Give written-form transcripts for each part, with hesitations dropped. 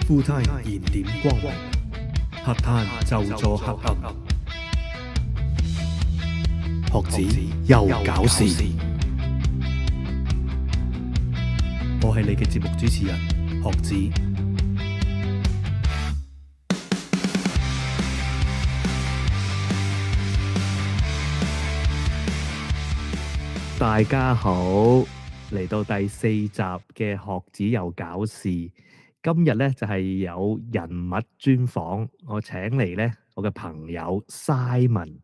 富太燃點光明，黑炭就助黑暗。學子又搞事，我係你嘅節目主持人學子。大家好，嚟到第4集嘅學子又搞事。今日咧就係有人物專訪，我請嚟咧我嘅朋友 Simon。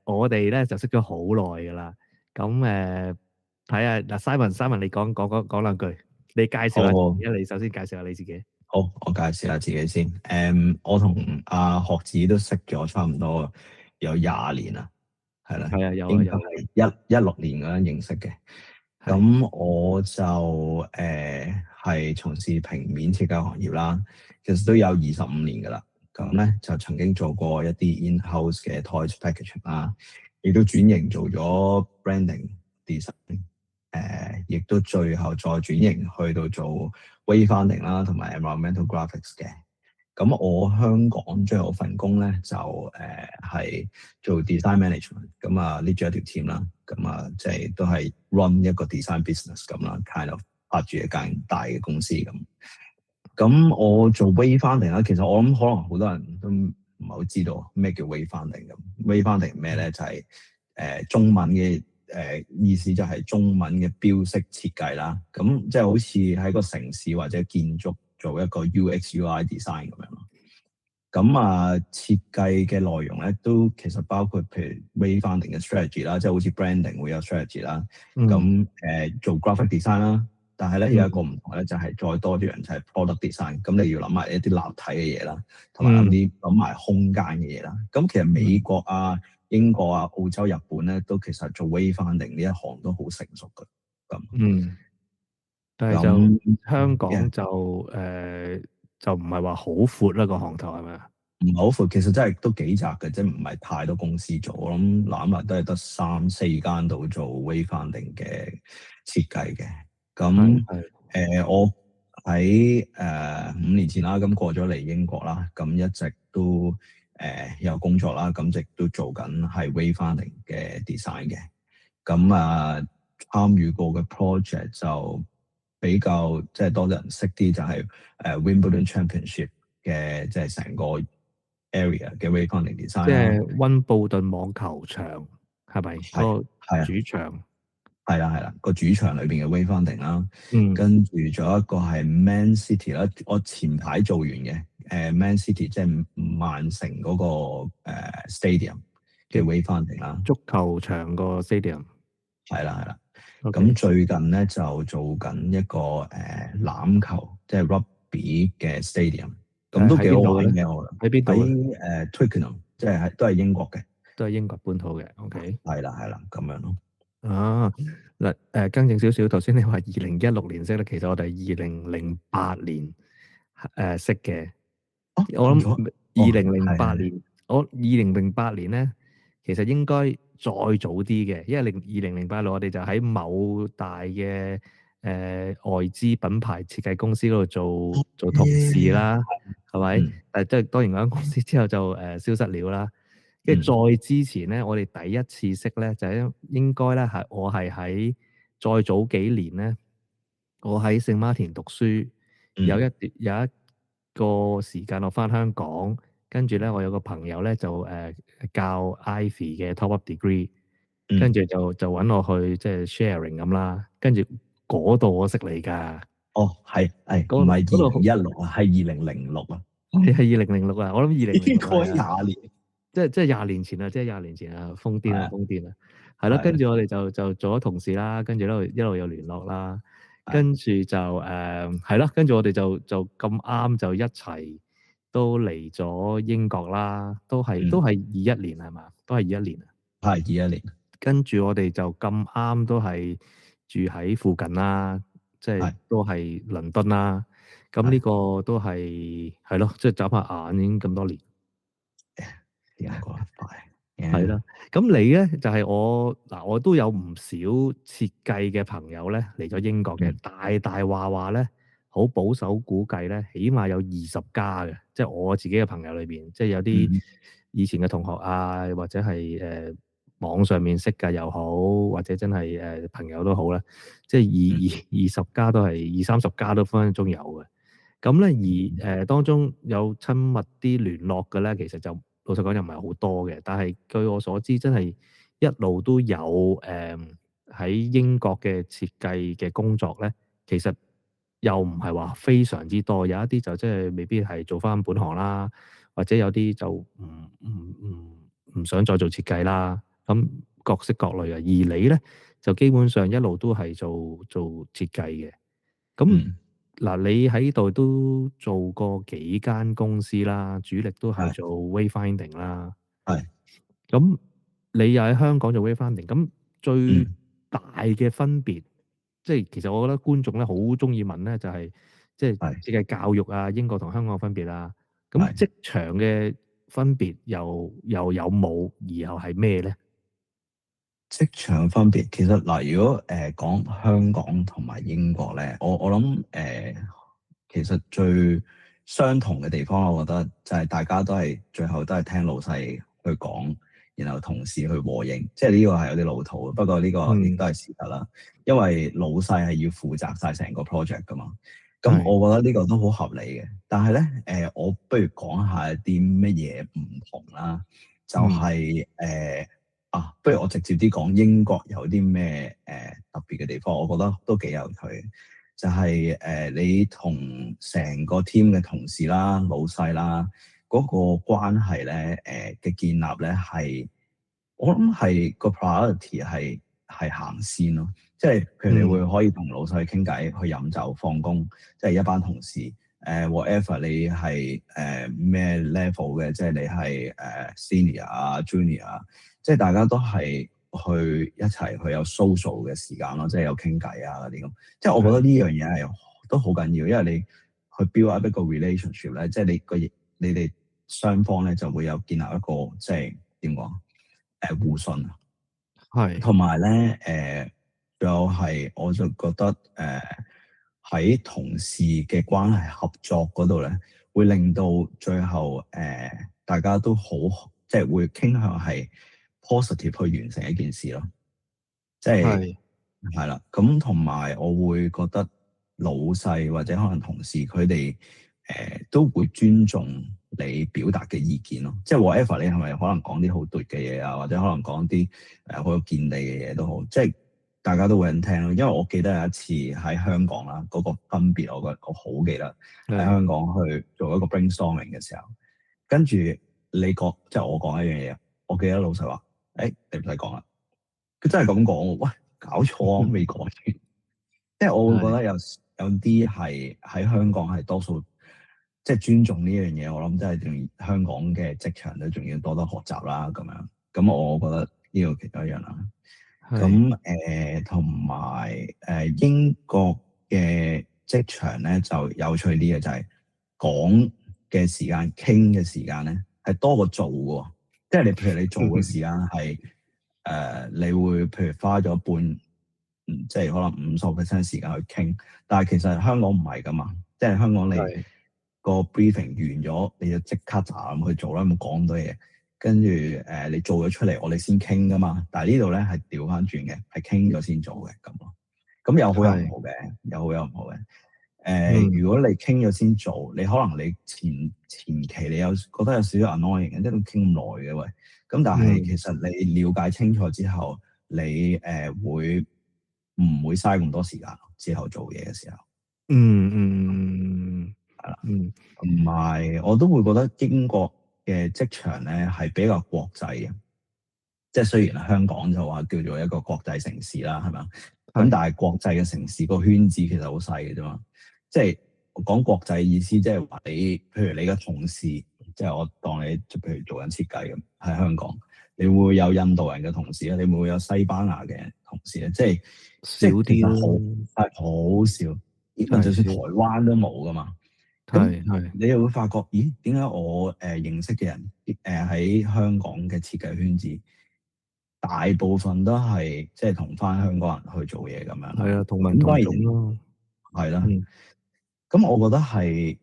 我哋咧就識咗好耐噶啦。咁睇下嗱，Simon，你講兩句，你介紹下自己。你首先介紹下你自己。好，我介紹下自己先。我同阿學子都識咗差唔多有20年啦，係啦，係啊，有應該係16年嗰陣認識嘅。咁我就係從事平面設計行業啦，其實都有25年噶啦。咁咧就曾經做過一啲 in-house 嘅 toys packaging 啦，亦都轉型做咗 branding design，亦都最後再轉型去到做 wayfinding 啦，同埋 environmental graphics 嘅。咁我香港最後份工咧就係做 design management，咁啊 lead 咗一條 team 啦，咁啊即係都係 run 一個 design business 咁啦 ，kind of 拍住一間大嘅公司咁。咁我做 wayfinding 啦，其實我諗可能好多人都唔係好知道咩叫 wayfinding 咁。wayfinding 咩咧？就係中文嘅意思就係中文嘅標識設計啦。咁即係好似喺個城市或者建築做一個 UX/UI design 咁樣咯。咁啊，設計嘅內容咧都其實包括譬如 wayfinding 嘅 strategy 啦，即係好似 branding 會有 strategy 啦。咁做 graphic design 啦。但係咧有一個唔同咧，就係再多啲人就係 product design。咁你要諗埋一啲立體嘅嘢啦，同埋諗埋空間嘅嘢啦。咁其實美國啊、英國啊、澳洲、日本咧，都其實做 wayfinding 呢一行都好成熟嘅。咁但係就香港就唔係話好闊啦個行頭，係咪啊？唔係好闊，其實真係都幾窄嘅，即係唔係太多公司做。我諗攬埋都係得3-4間度做 wayfinding 嘅設計嘅。咁我喺5年前啦，咁過咗嚟英國啦，咁一直都有工作啦，咁亦都做緊係 wayfinding 嘅 design 嘅。咁參與過嘅 project 就比較即係多人識啲，就係Wimbledon Championship 嘅，即係成個 area 嘅 wayfinding design 即係溫布頓網球場係咪？個主場係啦，個主場裏邊嘅 wayfinding 啦。跟住仲有一個係 Man City 啦，我前排做完嘅Man City 即係曼城嗰個stadium 嘅 wayfinding 啦，足球場個 stadium 係啦。咁最近咧就做緊一個欖球即係 rugby 嘅 stadium， 咁都幾好玩嘅。我喺邊度？喺Twickenham， 即係都係英國嘅，都係英國本土嘅。OK， 係啦，咁樣咯。嗱，更正少少，頭先你話2016年識咧，其實我哋係2008年識嘅。我諗2008年，我2008年咧，其實應該再早啲嘅，因為2008年我哋就喺某大嘅外資品牌設計公司嗰度做同事啦，係咪？但係即係當然嗰間公司之後就消失了啦。跟住再之前咧，我哋第一次識咧，就係應該咧我係喺再早幾年咧，我喺聖馬田讀書，有一個時間我返香港，跟住咧我有個朋友咧就教 Ivy 嘅 top up degree，跟住就揾我去即係 sharing 咁啦，跟住嗰度我識你㗎。係唔係2016啊？係2006啊？係2006啊！我諗2006應該20年。即係20年前啊！即係20年前啊！瘋癲啊！係咯，跟住我哋就做咗同事啦，跟住一路有聯絡啦，跟住就係咯，跟住我哋就咁啱就一齊都嚟咗英國啦，都係21年係嘛？都係21年啊！係21年。跟住我哋就咁啱都係住喺附近啦，即係都係倫敦啦。咁呢個都係咯，即係眨下眼已經咁多年。點解講得快？係啦，咁你咧就係我都有唔少設計嘅朋友咧嚟咗英國嘅，大話咧，好保守估計咧，起碼有20家嘅，即係我自己嘅朋友裏邊，即係有啲嗯以前嘅同學啊，或者係網上面識嘅又好，或者真係朋友都好啦，即係嗯二十家都係20-30家都分分鐘有嘅。咁咧而當中有親密啲聯絡嘅咧，其實就老實講又唔係好多嘅。但係據我所知，真係一路都有喺英國嘅設計嘅工作咧，其實又唔係話非常之多。有一啲就即係未必係做翻本行啦，或者有啲就唔想再做設計啦。咁各式各類嘅。而你咧就基本上一路都係做設計嘅。咁嗯，嗱，你喺度都做過幾間公司啦，主力都係係做 wayfinding 啦。係咁你又喺香港做 wayfinding，咁最嗯大嘅分別，即係其實我覺得觀眾咧好中意問咧，就係即係係設計教育啊，英國同香港嘅分別啦。咁係。職場嘅分別又有冇，而又係咩咧？職場分別其實嗱，如果講香港同埋英國咧，我諗其實最相同嘅地方，我覺得就係大家都係最後都係聽老細去講，然後同事去和應，即係呢個係有啲老土，不過呢個亦都嗯，係事實啦。因為老細係要負責晒成個 project 噶嘛，咁係，我覺得呢個都好合理嘅。但係咧我不如講下啲乜嘢唔同啦，就嗯，係不如我直接啲講英國有啲咩特別嘅地方，我覺得都幾有趣嘅。就係你同成個 team 嘅同事啦、老細啦，嗰個關係咧嘅建立咧係，我諗係個 priority 係行先咯。即係譬如你會嗯，可以同老細傾偈、去飲酒、放工，即係一班同事whatever 你係咩 level 嘅，即係你係senior 啊、junior 啊。即係大家都係去一齊去有 social 嘅時間咯，即係有傾偈啊嗰啲咁。即係我覺得係，呢樣嘢係都好緊要，因為你去 build up 一個 relationship 咧，即係你哋雙方咧就會有建立一個即係點講互信啊。係，同埋咧仲有係我就覺得喺同事嘅關係合作嗰度咧，會令到最後大家都好即係會傾向係 positive 去完成一件事咯。即係係，係啦，咁同埋我會覺得老細或者可能同事佢哋都會尊重你表達嘅意見咯。即係 whatever 你係咪可能講啲好對嘅嘢啊，或者可能講啲好有見地嘅嘢都好，即係大家都會肯聽咯。因為我記得有一次喺香港啦，嗰個分別我覺得我好記得喺係，香港去做一個 brainstorming 嘅時候，跟住你講即係我講一樣嘢，我記得老細話：你唔使講啦。佢真係咁講喎，喂，搞錯啊，未講完。即係我會覺係，得有啲係喺香港係多數，即係尊重呢樣嘢。我諗真係仲香港嘅職場都仲要多多學習啦，咁樣。咁我覺得呢個其中一樣啦。係，咁同埋英國嘅職場咧就有趣啲嘅，就係講嘅時間、傾嘅時間咧係多過做嘅喎。即係你譬如你做嘅時間係你會譬如花咗半，即係可能50%時間去傾，但係其實香港唔係噶嘛。即係香港你係，個 briefing 完咗，你就即刻就咁去做啦，冇講咁多嘢。跟住你做咗出嚟，我哋先傾噶嘛。但係呢度咧係調翻轉嘅，係傾咗先做嘅咁咯。咁有好有唔係，好嘅，有好有唔好嘅。嗯，如果你傾咗先做，你可能你前期你有覺得有少少 annoying 嘅，即係都傾咁耐嘅喂。咁但係其嗯，實你了解清楚之後，你會唔會嘥咁多時間之後做嘢嘅時候？嗯，嗯，係啦，嗯，同埋我都會覺得英國嘅職場咧係比較國際嘅。即係雖然香港就話叫做一個國際城市啦，係咪？咁但係，係國際嘅城市個圈子其實好細嘅啫嘛。即係講國際意思，即係話你，譬如你嘅同事，即係我當你，譬如做緊設計咁喺香港，你會有印度人嘅同事啊，你會有西班牙嘅同事啊，即少係其實啲咯，係好少，even 就算台真係少，灣都冇噶嘛。咁係，係，你又會發覺，咦？點解我認識嘅人喺香港嘅設計圈子？大部分都係即係同翻香港人去做嘢咁樣啦。係啊，同文同咁當然種咯，係啦。嗯，咁我覺得係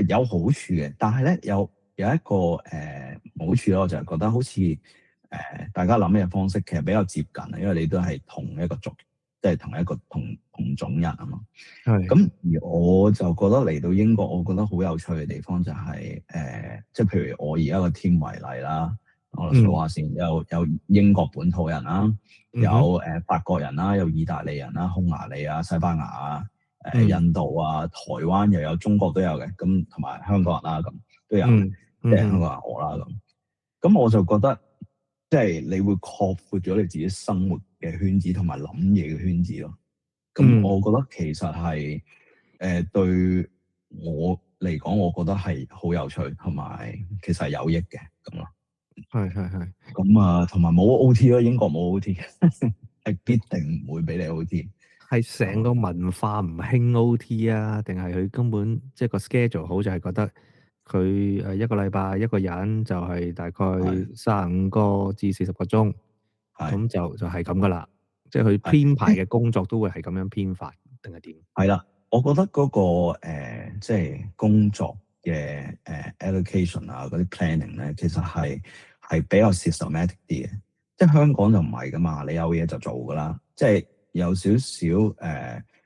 有好處嘅，但係咧有一個唔好處咯，我就係覺得好似大家諗嘅方式其實比較接近啊，因為你都係同一個族，即係同一個同種人啊嘛。係。咁而我就覺得嚟到英國，我覺得好有趣嘅地方就係即係譬如我而家個 team 為例啦，我數下先，有英國本土人啦，有嗯哼。法國人啦，有意大利人啦，匈牙利啊、西班牙啊、嗯印度啊、台灣又有，中國都有嘅，咁同埋香港人啦，咁都有嘅，嗯即係香嗯港人我啦咁。咁我就覺得即係你會擴闊咗你自己生活嘅圈子同埋諗嘢嘅圈子咯。咁嗯我覺得其實係對我嚟講，我覺得係好有趣，同埋其實係有益嘅咁咯。係。咁啊，同埋冇 OT 咯，英國冇 OT，係必定唔會俾你 OT。係成個文化唔興 OT 啊，定係佢根本即係個 schedule 好，就係覺得佢一個禮拜一個人就係大概係35個至40個鐘，係咁就係咁噶啦。即係佢係，編排嘅工作都會係咁樣編法，定係點？係啦，我覺得嗰、個即係工作嘅allocation 啊，嗰啲 planning 咧，其實係比較 systematic 啲嘅。即係香港就唔係噶嘛，你有嘢就做噶啦。即係有少少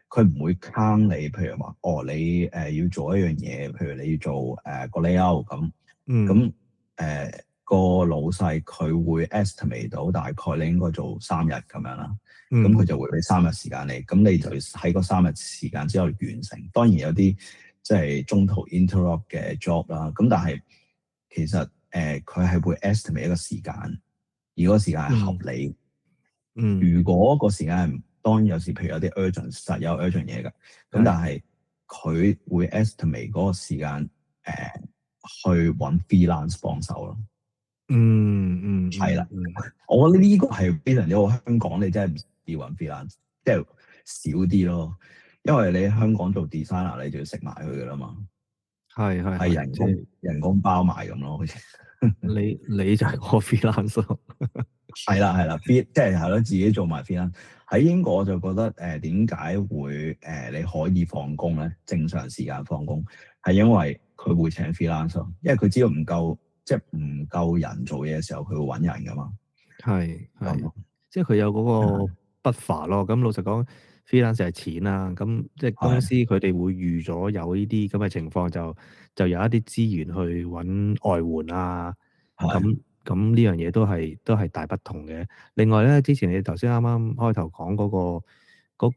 佢唔會坑你。譬如話，哦，你要做一樣嘢，譬如你要做個 layout 咁，嗯咁個老細佢會 estimate 到大概你應該做3日咁樣啦。咁佢嗯就會俾3日時間你，咁你就喺嗰3日時間之後完成。當然有啲即係中途 interrupt 嘅 job 啦，咁但係其實佢係會 estimate 一個時間，而嗰個時間係合理。嗯如果個時間係當然有時，譬如有啲 urgent，實有 urgent 嘢㗎，咁但係係佢會 estimate 嗰個時間去揾 freelance 幫手咯。係啦，嗯。我覺得呢個係非常之好。香港你真係唔要揾 freelance，即係少啲咯。因為你喺香港做 designer，你就要食埋佢噶啦嘛，係係，即係人工包埋咁咯，好似你就係我 freelance 咯。係啦，fit 即係咯，自己做埋 freelance。喺英國我就覺得點解會你可以放工咧？正常時間放工係因為佢會請 freelance 咯，因為佢知道唔夠即係唔夠人做嘢嘅時候，佢會揾人噶嘛。係，咁即係佢有嗰個 buffer 咯。咁老實講，freelance 係錢啦。咁即係公司係佢哋會預咗有呢啲咁嘅情況，就有一啲資源去揾外援啊。咁係咁呢樣嘢都係大不同嘅。另外咧，之前你頭先啱啱開頭講嗰個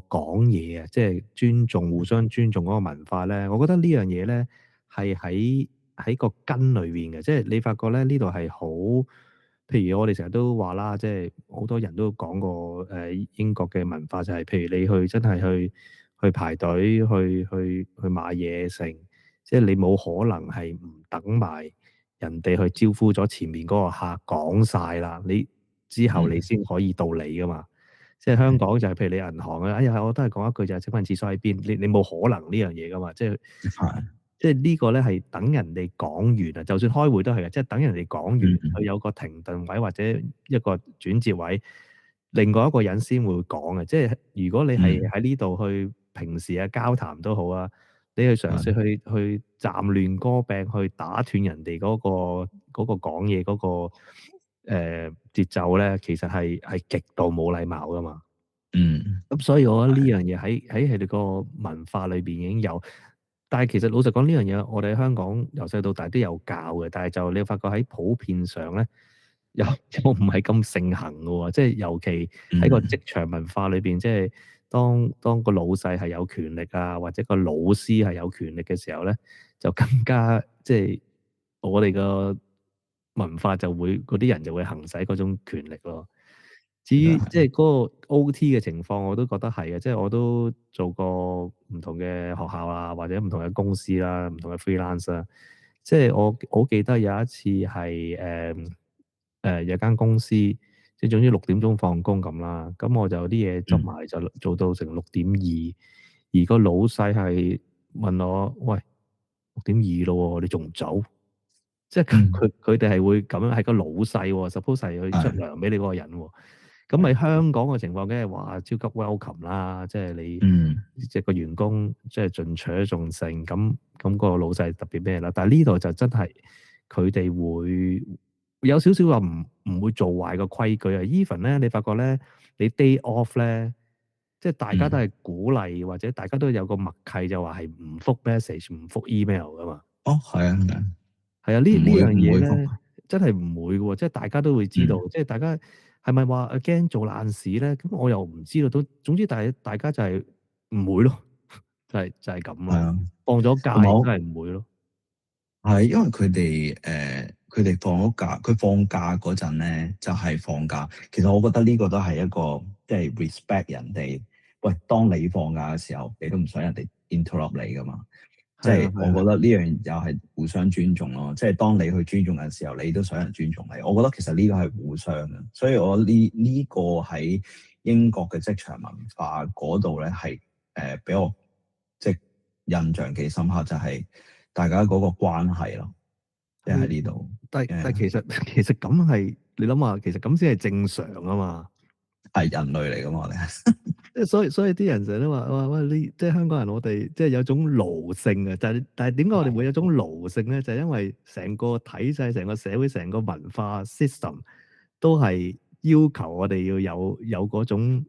講嘢啊，即係互相尊重嗰個文化咧，我覺得呢樣嘢咧係喺個根裏邊嘅。即係你發覺咧，呢度係好，譬如我哋成日都話啦，即係好多人都講過英國嘅文化就係，譬如你真係去排隊去買嘢食，即係你冇可能係唔等埋人哋去招呼咗前面嗰個客講晒啦，你之後你先可以到你噶嘛。即係香港就係譬如你銀行啊，哎呀，我都係講一句就係請問廁所喺邊？你冇可能呢樣嘢噶嘛？係即係呢個咧係等人哋講完啊，就算開會都係嘅，即係等人哋講完，佢有個停頓位或者一個轉接位，另外一個人先會講嘅。即係如果你係喺呢度去平時嘅交談都好啊，你去嘗試去暫亂歌病，去打斷人哋嗰個講嘢嗰個節奏咧，其實係極度冇禮貌噶嘛。咁所以我覺得呢樣嘢喺佢哋個文化裏邊已經有，但係其實老實講呢樣嘢，我哋喺香港由細到大都有教嘅，但係就你發覺喺普遍上咧，又唔係咁盛行嘅喎。即係尤其喺個職場文化裏邊，即係當個老細係有權力啊，或者個老師係有權力嘅時候咧，就更加即係我哋個文化就會嗰啲人就會行使嗰種權力咯。至於即係嗰個 OT 嘅情況，我都覺得係嘅。即係我都做過唔同嘅學校啊，或者唔同嘅公司啦，唔同嘅 freelance 啦。即係我好記得有一次係有間公司，即係總之6點鐘放工咁啦。咁我就啲嘢執埋就做到成6點2，而個老細係問我：喂，6點2咯喎，你仲唔走？即係佢哋係會咁樣，係個老細喎，suppose 係去出糧俾你嗰個人喎。咁喺香港嘅情況，梗係話超級 welcome 啦，即係你即係個員工即係盡取盡勝，咁個老細特別咩啦？但係呢度就真係佢哋會有少少話唔會做壞個規矩啊。Even 咧，你發覺咧，你 day off 咧，即係大家都係鼓勵或者大家都有個默契，就話係唔覆 message 唔覆 email 噶嘛。哦，係啊，係啊，係啊，呢樣嘢唔會咧，真係唔會嘅喎，即係大家都會知道，即係大家係咪話驚做爛事咧？咁我又唔知道，總之大家就係唔會咯，就係咁咯。係啊，放咗假真係唔會咯。係因為佢哋放咗假，佢放假嗰陣咧就係放假。其實我覺得呢個都係一個即係 respect 人哋。喂，當你放假嘅時候，你都唔想人哋 interrupt 你噶嘛？即係我覺得呢樣又係互相尊重咯。即係當你去尊重嘅時候，你都想人尊重你。我覺得其實呢個係互相嘅，所以我呢個喺英國嘅職場文化嗰度咧係俾我即係印象幾深刻，就係大家嗰個關係咯，即係喺呢度。但其實咁係你諗下，其實咁先係正常啊嘛。係人類嚟噶嘛，我哋即係所以啲人成日都話喂，你即係香港人，我哋即係有種奴性啊！但係點解我哋會有種奴性咧？就係因為成個體制、成個社會、成個文化 system 都係要求我哋要有嗰種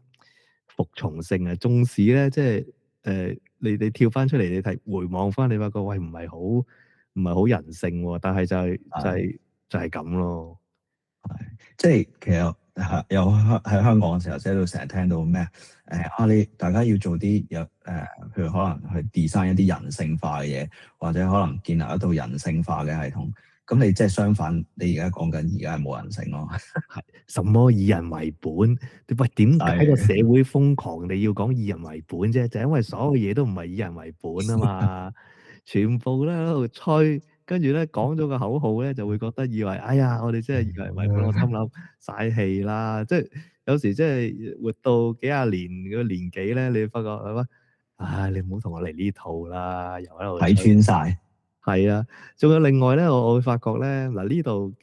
服從性啊。縱使咧，即係你跳翻出嚟，你睇回望翻，你發覺喂唔係好人性喎。但係就係咁咯。係即係其實有喺香港嘅時候，即係都成日聽到咩你大家要做啲譬如可能去 design 一啲人性化嘅嘢，或者可能建立一套人性化嘅系統。咁你即係相反，你而家講緊而家係冇人性咯。係什麼以人為本？喂，點解個社會瘋狂地要講以人為本啫？就因為所有嘢都唔係以人為本啊嘛，全部咧喺度吹，跟住咧講咗個口號咧，就會覺得以為哎呀，我哋真係以人為本。我心諗嘥氣啦，即係有時即係活到幾廿年嘅年紀咧，你發覺係嘛？唉，你唔好同我嚟呢套啦，又喺度睇穿晒。係啊，仲有另外咧，我會發覺咧，嗱呢度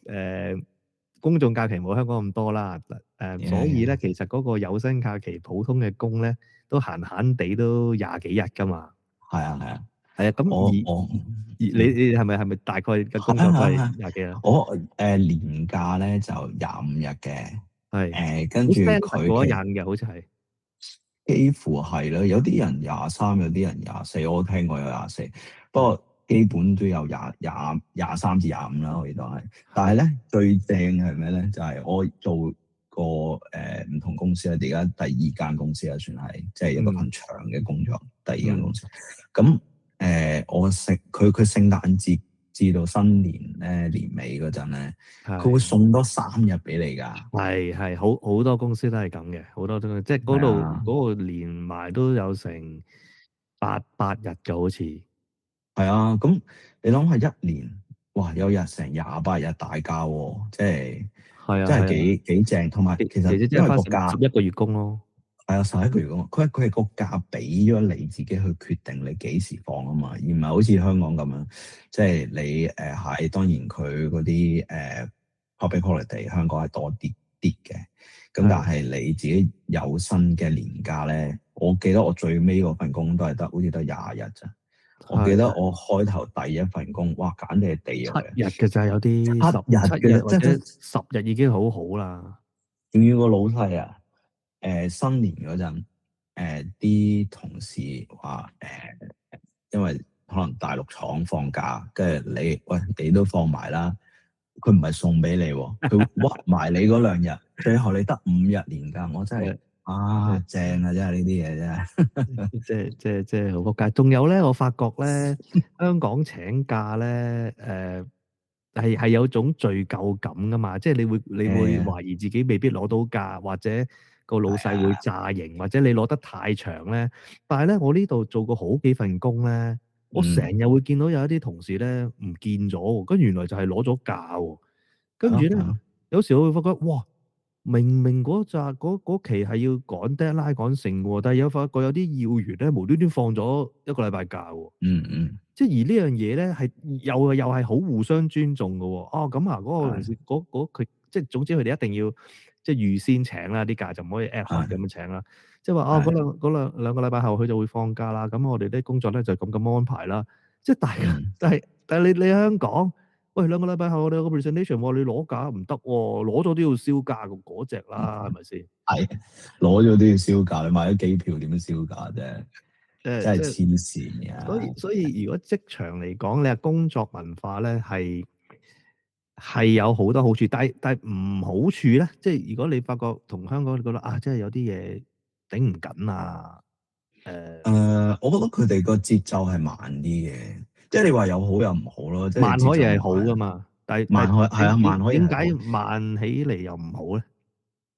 公眾假期冇香港咁多啦，所以咧其實嗰個有薪假期普通嘅工咧都閒閒地都廿幾日㗎嘛。係啊，係啊，係啊，咁你係咪大概嘅工作都係廿幾日？我年假咧就25日嘅，係跟住佢嗰日嘅好似係幾乎係啦，有啲人23，有啲人24，我聽過有24，不過基本都有23至25啦，可以當係。但係咧最正係咩咧？就係我做過唔同公司啦，而家第二間公司啦，算係即係一個咁長嘅工作，第二間公司。咁我佢聖誕節至到新年咧年尾嗰陣咧，佢會送多3日俾你㗎。係好多公司都係咁嘅，好多都即係嗰個連埋都有成八日嘅好似。係啊，咁你諗下一年，哇有成28日大假喎，即係真係幾正。同埋其實因為個假11個月工咯。係啊，11個月工，佢係個假俾咗你自己去決定你幾時放啊嘛，而唔係好似香港咁樣，即係你係當然佢嗰啲public holiday 香港係多啲嘅，咁但係你自己有薪嘅年假咧，我記得我最尾嗰份工都係好似得20日咋。我記得我開頭第一份工，哇簡直係地獄嘅。7日嘅咋，有啲7日或者10日已經好好啦。仲要個老細啊，新年嗰陣，啲同事話因為可能大陸廠放假，跟住你都放埋啦，佢唔係送俾你喎，佢屈埋你嗰2日，最後你得5日年假，我真係正啊！真係呢啲嘢真係，即係好仆街。仲有咧，我發覺咧，香港請假咧，係有種罪疚感噶嘛，即係你會懷疑自己未必攞到假，或者個老細會詐型，或者你攞得太長咧。但係咧，我呢度做過好幾份工咧，我成日會見到有一啲同事咧唔見咗喎，跟原來就係攞咗假喎。跟住咧，有時我會發覺，哇！明明嗰期係要趕 deadline 趕成喎，但係有發覺有啲要員咧無端端放咗1個禮拜假喎。即係而呢樣嘢咧係又係好互相尊重嘅喎。哦，咁啊，嗰個同事佢即係總之佢哋一定要即係預先請啦，啲假就唔可以 ad hoc 咁樣請啦。即係話嗰兩個禮拜後佢就會放假啦，咁我哋啲工作咧就咁安排啦。即係大家，但係你喺香港，喂兩個禮拜後我哋有個 presentation 喎，你攞假唔得喎，攞咗都要燒價嗰隻啦，係咪先？係攞咗都要燒價，你買咗機票點樣燒價啫？真係黐線㗎。所以如果職場嚟講，你話工作文化咧係有好多好處，但係唔好處咧，即係如果你發覺同香港你覺得啊，即係有啲嘢頂唔緊啊，我覺得佢哋個節奏係慢啲嘅，即係你話有好有唔好咯，即係慢可以係好節奏噶嘛，但係慢可係啊，慢可以係點解好。慢起嚟又唔好咧？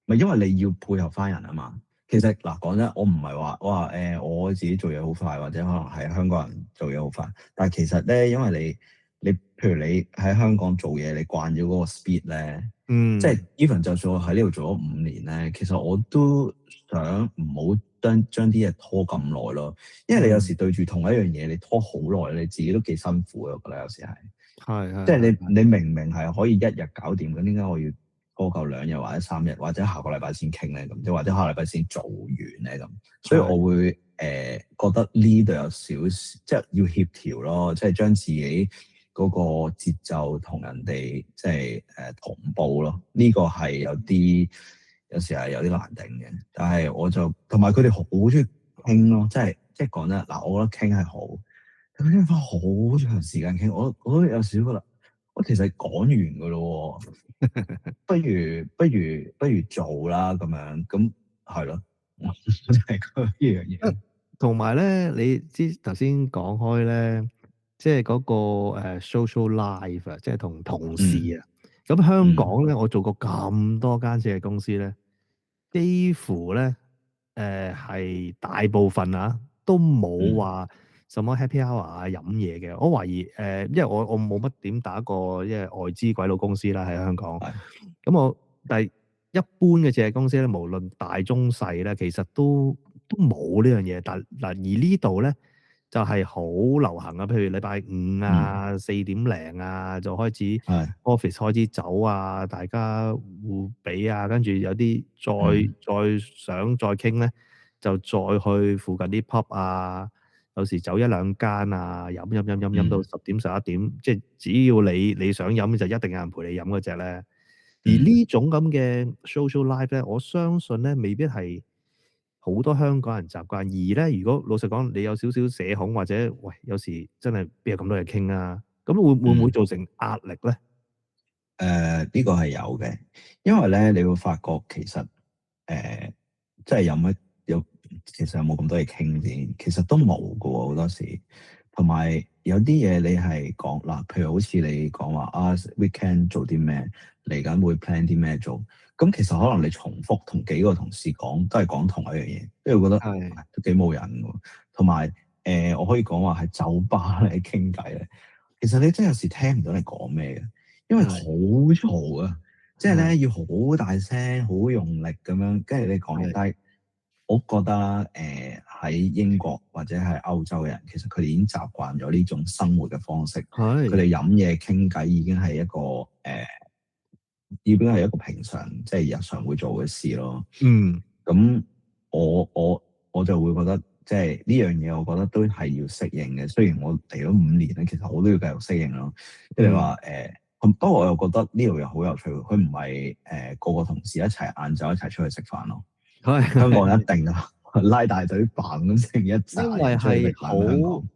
咪因為你要配合翻人啊嘛。其實嗱講真，我唔係話我自己做嘢好快，或者可能係香港人做嘢好快。但係其實咧，因為你譬如你喺香港做嘢，你慣咗嗰個 speed 咧，即係 even 就算我喺呢度做咗5年咧，其實我都想唔好將啲嘢拖咁耐咯。因為你有時對住同一樣嘢，你拖好耐，你自己都幾辛苦嘅。我覺得有時係即係你明明係可以一日搞掂嘅，點解我要拖夠2日或者3日，或者下個禮拜先傾咧咁，即或者下個禮拜先做完咧咁。所以我會覺得呢度有少少即係要協調咯，即係將自己嗰個節奏同人哋即係同步咯。呢個係有時係有啲難頂嘅，但係我就同埋佢哋好中意傾咯，即係講真嗱，我覺得傾係好，佢哋花好長時間傾，我都有少少覺得，我其實講完㗎咯喎。不如做啦咁樣，咁係咯，就係嗰呢樣嘢。同埋咧，你頭先講開咧，即係嗰個social life 啊，即係同同事啊。咁香港咧，我做過咁多間設計公司咧，幾乎咧係大部分啊都冇話什麼 happy hour 啊飲嘢嘅。我懷疑因為我冇乜點打過即係外資鬼佬公司啦喺香港。咁但係一般嘅設計公司咧，無論大中細咧，其實都冇呢樣嘢。而呢度咧就係好流行啊。譬如禮拜五啊4點零啊就開始 office 開始走啊，大家互比啊，跟住有啲再想再傾咧，就再去附近啲 pub 啊，有時走1-2間啊，飲到10點11點，即係只要你想飲就一定有人陪你飲嗰隻咧。而呢種咁嘅 social life 咧，我相信咧未必係好多香港人習慣。而咧，如果老實講，你有少少社恐或者喂，有時真係邊有咁多嘢傾啊？咁會唔會造成壓力咧？呢個係有嘅，因為咧你會發覺其實即係其實有冇咁多嘢傾先？其實都冇㗎喎，好多時。同埋有啲嘢你係講嗱，譬如好似你講話weekend 做啲咩，嚟緊會 plan 啲咩做。咁其實可能你重複同幾個同事講，都係講同一樣嘢，因為覺得都幾冇癮喎。同埋我可以講話喺酒吧咧傾偈咧，其實你真係有時聽唔到你講咩嘅，因為好嘈啊，即係咧要好大聲、好用力咁樣，跟住你講嘢。但係我覺得喺英國或者係歐洲嘅人，其實佢哋已經習慣咗呢種生活嘅方式。佢哋飲嘢傾偈已經係一個已經係一個平常即係日常會做嘅事咯。咁我就會覺得即係呢樣嘢，我覺得都係要適應嘅。雖然我嚟咗5年咧，其實我都要繼續適應咯。即係話不過我又覺得呢度又好有趣，佢唔係個個同事一齊晏晝一齊出去食飯咯。香港一定啊，拉大隊扮咁成一紮，因為係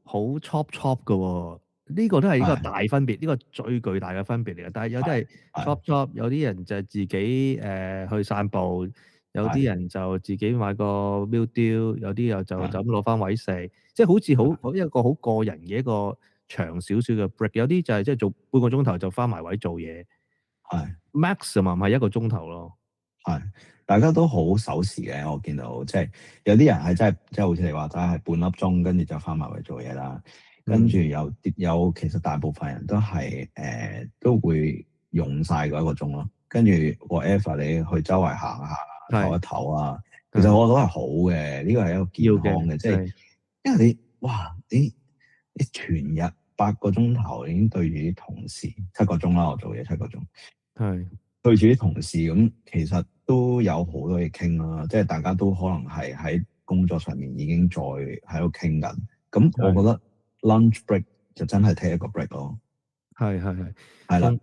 好 chop 嘅喎。呢個都係一個大分別，呢個最巨大嘅分別嚟嘅。但係有啲係 chop，有啲人就自己去散步，有啲人就自己買個 meal deal，有啲又就咁攞翻位食，即係好似好一個好個人嘅一個長少少嘅 break。有啲就係即係做半個鐘頭就翻埋位做嘢，maximum 係1個鐘頭咯。大家都好守時嘅，我見到即係有啲人係真係即係好似你話齋係半粒鐘，跟住就翻埋嚟做嘢啦。跟住有其實大部分人都係都會用晒嗰1個鐘咯。跟住 whatever 你去周圍行下唞一唞啊，其實我覺得係好嘅，呢個係一個健康嘅，即係因為你全日8個鐘頭已經對住啲同事7個鐘啦，我做嘢7個鐘。對住啲同事咁，其實都有好多嘢傾啦，即係大家都可能係喺工作上面已經在喺度傾緊。咁我覺得 lunch break 就真係 take 一個 break 咯。係，係啦，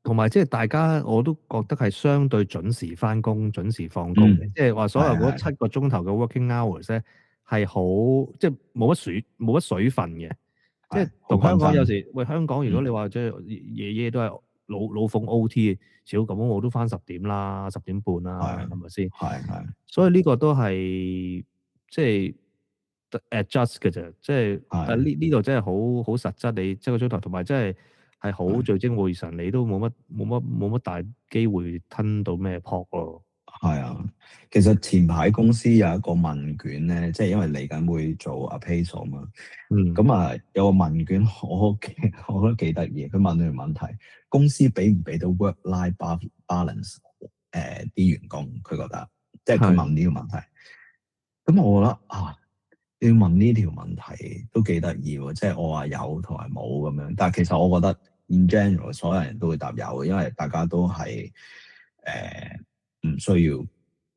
同埋即係大家我都覺得係相對準時翻工、準時放工嘅，嗯，即係話所有嗰係7個鐘頭嘅 working hours 咧係好即係冇乜水分嘅。即係好同香港有均真。時，喂，香港如果你話即係夜夜都係老奉 OT，少咁我都翻10點啦、10點半啦，係咪先？係所以呢個都係即係 adjust 嘅啫，即係係呢度真係好實質，你7個鐘頭，同埋真係好聚精會神，你都冇乜大機會吞到咩泡咯。係啊，其實前排公司有一個問卷咧，即係因為嚟緊會做 appraisal 嘛。嗯，咁啊，有個問卷我覺得幾得意，佢問條問題：公司俾唔俾到 work-life balance？啲員工佢覺得，即係佢係問呢個問題。咁我覺得你要問呢條問題都幾得意喎，即係我話有同埋冇咁樣。但係其實我覺得 in general 所有人都會答有嘅，因為大家都係唔需要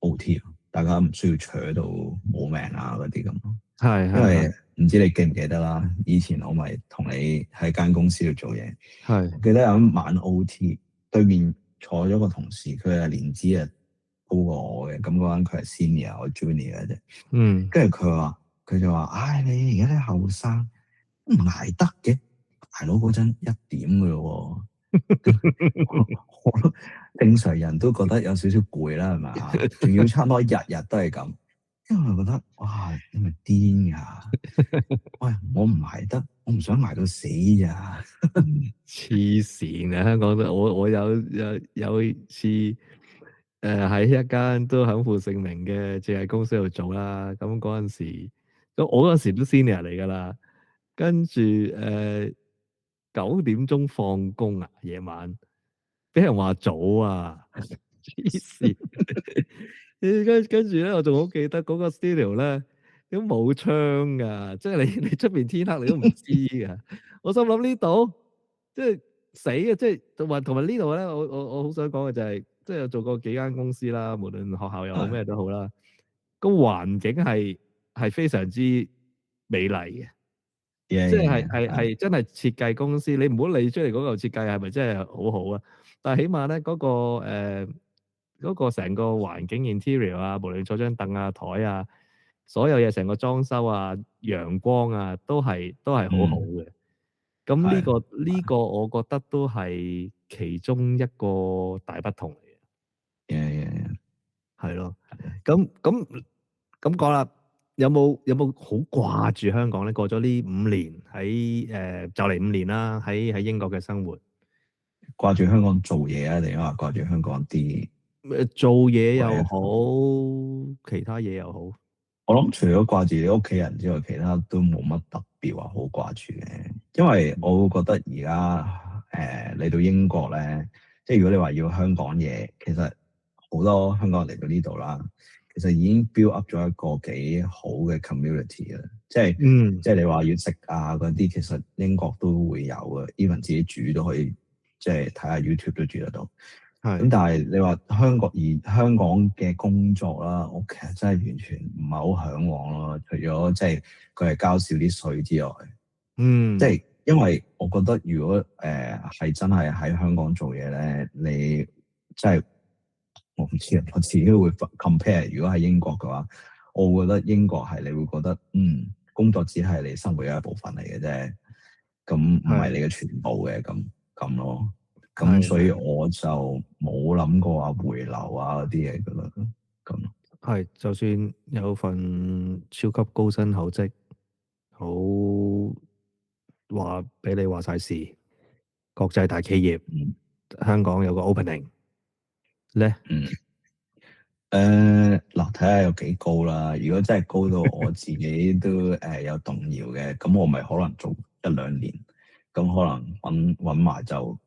OT，大家唔需要扯到冇命啊嗰啲咁咯。因為係係唔知你記唔記得啦，以前我咪同你喺間公司度做嘢，我係記得有一晚 OT，對面坐咗個同事，佢係年資高過我嘅，咁嗰陣佢係 senior，我 junior 嘅啫。嗯，跟住佢就話：唉，你而家啲後生唔捱得嘅，大佬嗰陣1點嘅咯喎，我都正常人都覺得有少少攰啦，係咪啊？仲要差唔多日日都係咁，因為我覺得哇，你咪癲㗎！喂，我唔捱得，我唔想捱到死咋。黐線啊！香港都我有次喺一間都享負盛名嘅設計公司度做啦。咁嗰陣時，咁我嗰陣時都 senior 嚟㗎啦。跟住9點鐘放工啊，夜晚俾人話早啊，黐線！跟住咧，我仲好記得嗰個 studio 咧都冇窗㗎，即係你出邊天黑你都唔知㗎。我心諗呢度即係死啊！即係同埋呢度咧，我好想講嘅就係，即係有做過幾間公司啦，無論學校又好係咩都好啦，個環境係非常之美麗嘅。即係係係係係真係設計公司，你唔好理出嚟嗰嚿設計係咪真係好好啊？但係起碼咧嗰個成個環境 interior 啊，無論坐張凳啊、台啊，所有嘢成個裝修啊、陽光啊，都係好好嘅。咁呢係個呢個我覺得都係其中一個大不同嚟嘅，嘅係咯。咁講啦，有冇好掛住香港咧？過咗呢5年喺就嚟5年啦，喺英國嘅生活，掛住香港做嘢啊，定話掛住香港啲做嘢又位？好，其他嘢又好，我諗除咗掛住你屋企人之外，其他都冇乜特別話好掛住嘅。因為我會覺得而家嚟到英國咧，即係如果你話要香港嘢，其實好多香港人嚟到呢度啦，其實已經 build up 咗一個幾好嘅 community 啦。即係嗯，即係你話要食啊嗰啲，其實英國都會有嘅，even 自己煮都可以，即係睇下 YouTube 都煮得到。咁係但係你話香港嘅工作啦，我其實真係完全唔係好向往咯。除咗即係佢係交少啲稅之外，即嗯係因為我覺得如果係真係喺香港做嘢咧，你即係我唔知啊，我自己會 compare。如果喺英國嘅話，我會覺得英國係你會覺得工作只係你生活嘅一部分嚟嘅啫，咁唔係你係嘅全部嘅咁咯。咁所以係係我就冇諗過話回流啊嗰啲嘢噶啦，咁係，就算有份超級高薪厚職，好話俾你話晒事，國際大企業，嗯香港有個 opening 咧，嗯嗱，睇下有幾高啦。如果真係高到我自己都有動搖嘅，咁我咪可能做1-2年，咁可能揾埋就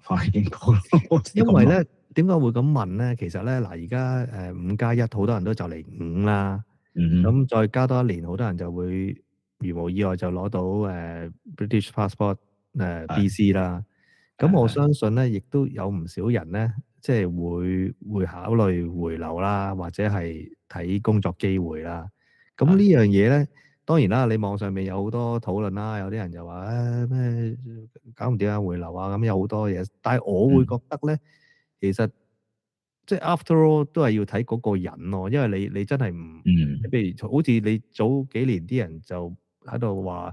翻英國咯。我自己咁諗。因為咧點解會咁問咧？其實咧嗱，而家5+1好多人都就嚟5啦，嗯咁再加多1年，好多人就會如無意外就攞到British passport哼，係BC 啦。咁我相信咧，亦都有唔少人咧，即係會考慮回流啦，或者係睇工作機會啦。咁呢樣嘢咧，當然啦，你網上面有好多討論啦，有啲人就話咩搞唔掂啊，回流啊，咁有好多嘢。但係我會覺得咧，其實即係 after all 都係要睇嗰個人咯，因為你真係唔，譬如好似你早幾年啲人就喺度話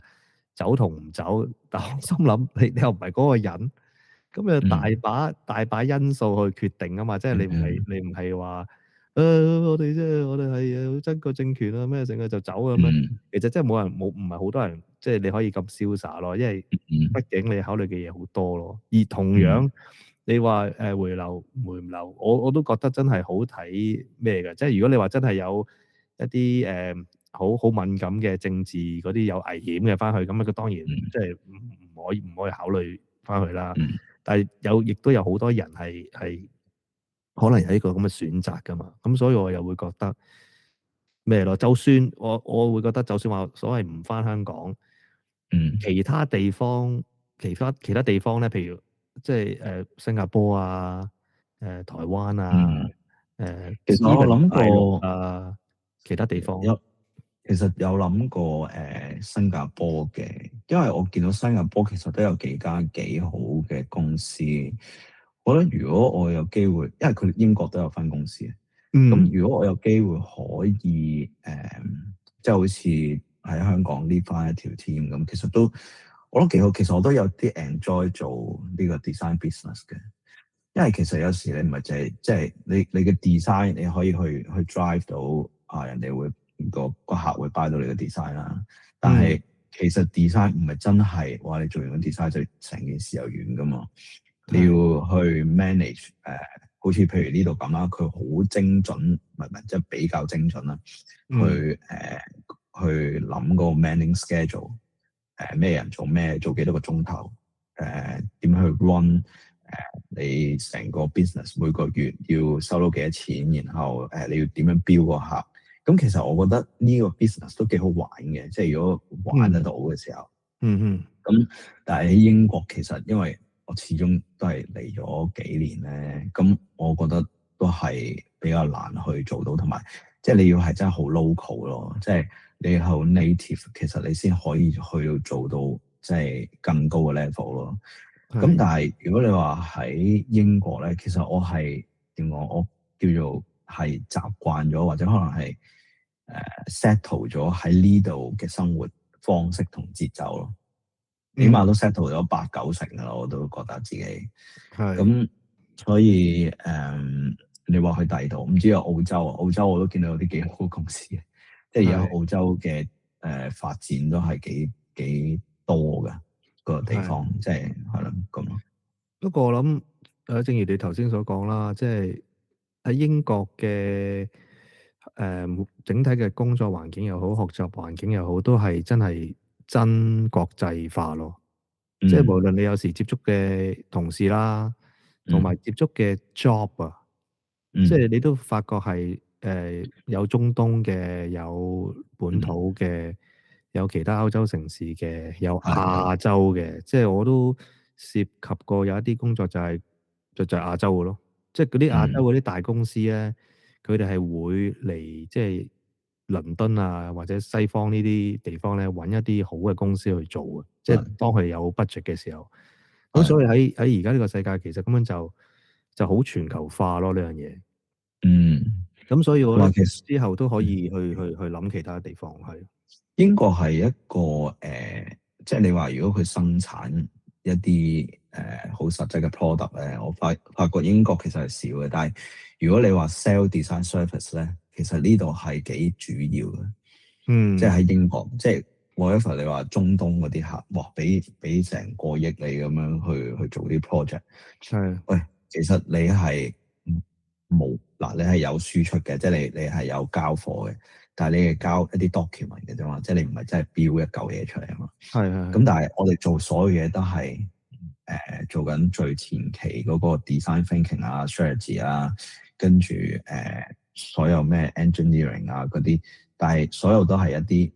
走同唔走，但我心諗你又唔係嗰個人。咁又大把因素去決定啊嘛，即係你唔係話，我哋係好憎個政權啊咩成日就走咁樣，其實真係唔係好多人，即係你可以咁瀟灑咯，因為畢竟你考慮嘅嘢好多咯。而同樣你話回流回唔流，我都覺得真係好睇咩嘅，即係如果你話真係有一啲好敏感嘅政治嗰啲有危險嘅翻去，咁佢當然即係唔可以考慮翻去啦。但係亦都有好多人係可能有呢個咁嘅選擇㗎嘛，咁所以我又會覺得咩咯？就算我會覺得，就算話所謂唔返香港，其他地方其他地方咧，譬如即係新加坡啊、台灣啊、其實我 even 諗大陸過啊，其他地方其實有諗過新加坡嘅，因為我見到新加坡其實都有幾間幾好嘅公司。我覺得如果我有機會，因為佢英國都有分公司嘅，咁如果我有機會可以即係好似喺香港呢翻一條 team 咁，其實都我覺得幾好。其實我都有啲 enjoy 做呢個 design business 嘅，因為其實有時你唔係淨係即係你嘅 design 你可以去 drive 到人哋會個客會 buy 到你嘅 design 啦，但係其實 design 唔係真係話你做完個 design 就成件事又完噶嘛，你要去 manage 好似譬如呢度咁啦，佢好精準，唔係即係比較精準啦，去諗個 manning schedule，咩人做咩，做幾多個鐘頭，點樣去 run。你成個 business 每個月要收到幾多錢，然後你要點樣標個客？咁其實我覺得呢個 business 都幾好玩嘅，即係如果玩得到嘅時候。咁但係喺英國其實因為我始終都係嚟咗幾年咧，咁我覺得都係比較難去做到，同埋即係你要係真係好 local 咯，即係你好 native，其實你先可以去到做到即係更高嘅 level 咯。咁但係如果你話喺英國咧，其實我係點講？我叫做係習慣咗，或者可能係settle 咗喺呢度嘅生活方式同節奏咯。起碼都 settle 咗8-9成噶啦，我都覺得自己。咁所以你話去第二度，唔知有澳洲啊？澳洲我都見到有啲幾好公司嘅，即係而家澳洲嘅發展都係幾多嘅。個地方即係咯咁咯。不過我諗正如你頭先所講啦，即係喺英國嘅整體嘅工作環境又好，學習環境又好，都係真國際化咯。即係無論你有時接觸嘅同事啦，同埋接觸嘅 job 啊，即係你都發覺係有中東嘅，有本土嘅，有其他歐洲城市嘅，有亞洲嘅，即係我都涉及過有一啲工作就係亞洲嘅咯。即係嗰啲亞洲嗰啲大公司咧，佢哋係會嚟即係倫敦啊或者西方呢啲地方咧揾一啲好嘅公司去做嘅，即係當佢哋有 budget 嘅時候。咁所以喺而家呢個世界其實根本就好全球化咯呢樣嘢。咁所以我覺得之後都可以去諗其他地方係。英國係一個即係你話如果佢生產一啲好實際嘅 product 咧，我發覺英國其實係少嘅。但係如果你話 sell design service 咧，其實呢度係幾主要嘅。即係喺英國，即係whatever你話中東嗰啲客，哇，俾成個億你咁樣去做啲 project。喂，其實你係冇嗱，你係有輸出嘅，即係你係有交貨嘅，但係你係交一啲 document 嘅啫嘛，即係你唔係真係標一嚿嘢出嚟啊嘛。咁但係我哋做所有嘢都係做緊最前期嗰個 design thinking 啊、strategy 啊，跟住所有咩 engineering 啊嗰啲，但係所有都係一啲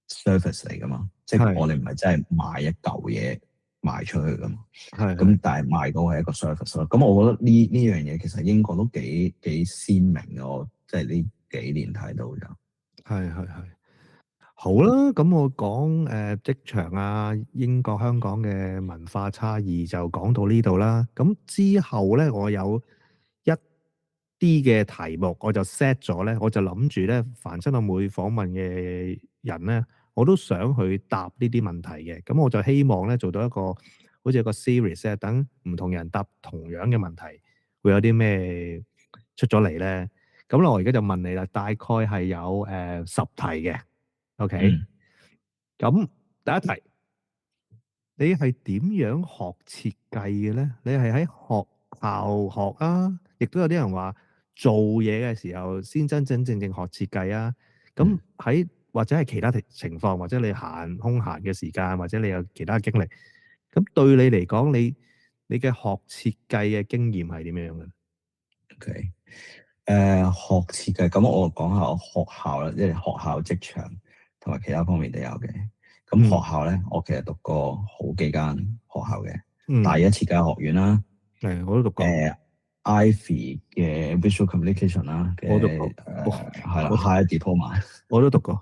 service 嚟噶嘛，即係我哋唔係真係賣一嚿嘢，賣出去㗎嘛。係咁但係賣到係一個 service 咯。咁我覺得呢樣嘢其實英國都幾鮮明嘅，我即係呢幾年睇到就係。好啦，咁我講職場啊，英國香港嘅文化差異就講到呢度啦。咁之後咧，我有一啲嘅題目，我就 set 咗咧，我就諗住咧，凡親我每訪問嘅人咧，我都想去答呢啲問題嘅。咁我就希望咧做到一個好似一個 series 咧，等唔同人答同樣嘅問題，會有啲咩出咗嚟咧？咁我而家就問你啦，大概係有10題嘅。OK，嗯咁第一題，你係點樣學設計嘅咧？你係喺學校學啊，亦都有啲人話做嘢嘅時候先真真正正學設計啊。咁嗯喺或者係其他情況，或者你空閒嘅時間，或者你有其他經歷，咁對你嚟講，你嘅學設計嘅經驗係點樣嘅？ OK。學設計咁，我講下我學校啦，即係學校、職場同埋其他方面都有嘅。咁嗯學校咧，我其實讀過好幾間學校嘅，大一嗯，設計學院啦，係我都讀過，Ivy 嘅 Visual Communication 啦我都讀過，嘅係啦我，Higher Diploma，我都讀過，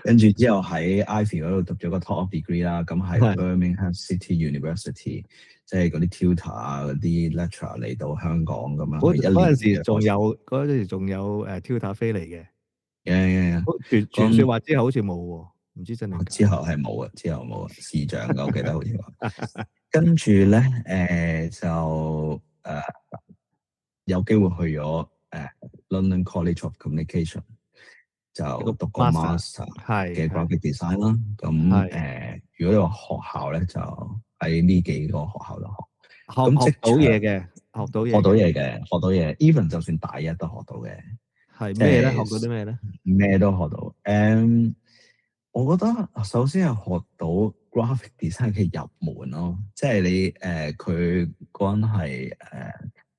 跟住之後喺 Ivy 嗰度讀咗個 Top Degree 啦，咁係係。Birmingham City University，即係嗰啲 tutor 啊嗰啲 lecturer 嚟到香港咁樣去一年嘅課程。嗰陣時仲有Tutor 飛嚟嘅，嘅傳說話之後好似冇喎，唔知真定假。之後係冇啊，之後冇啊，視像嘅我記得好似話。跟住咧，有機會去咗London College of Communication，一個 就讀個 master，master 嘅 係 graphic design 啦。咁係如果你話學校咧，就喺呢幾個學校度學。咁學到職場嘢嘅，學到嘢學到嘅，嘢嘅，學到嘢，even 就算大一都學到嘅，即係咩咧？學到係啲咩咧？咩都學到。我覺得首先係學到 graphic design 嘅入門咯，即係你佢嗰陣係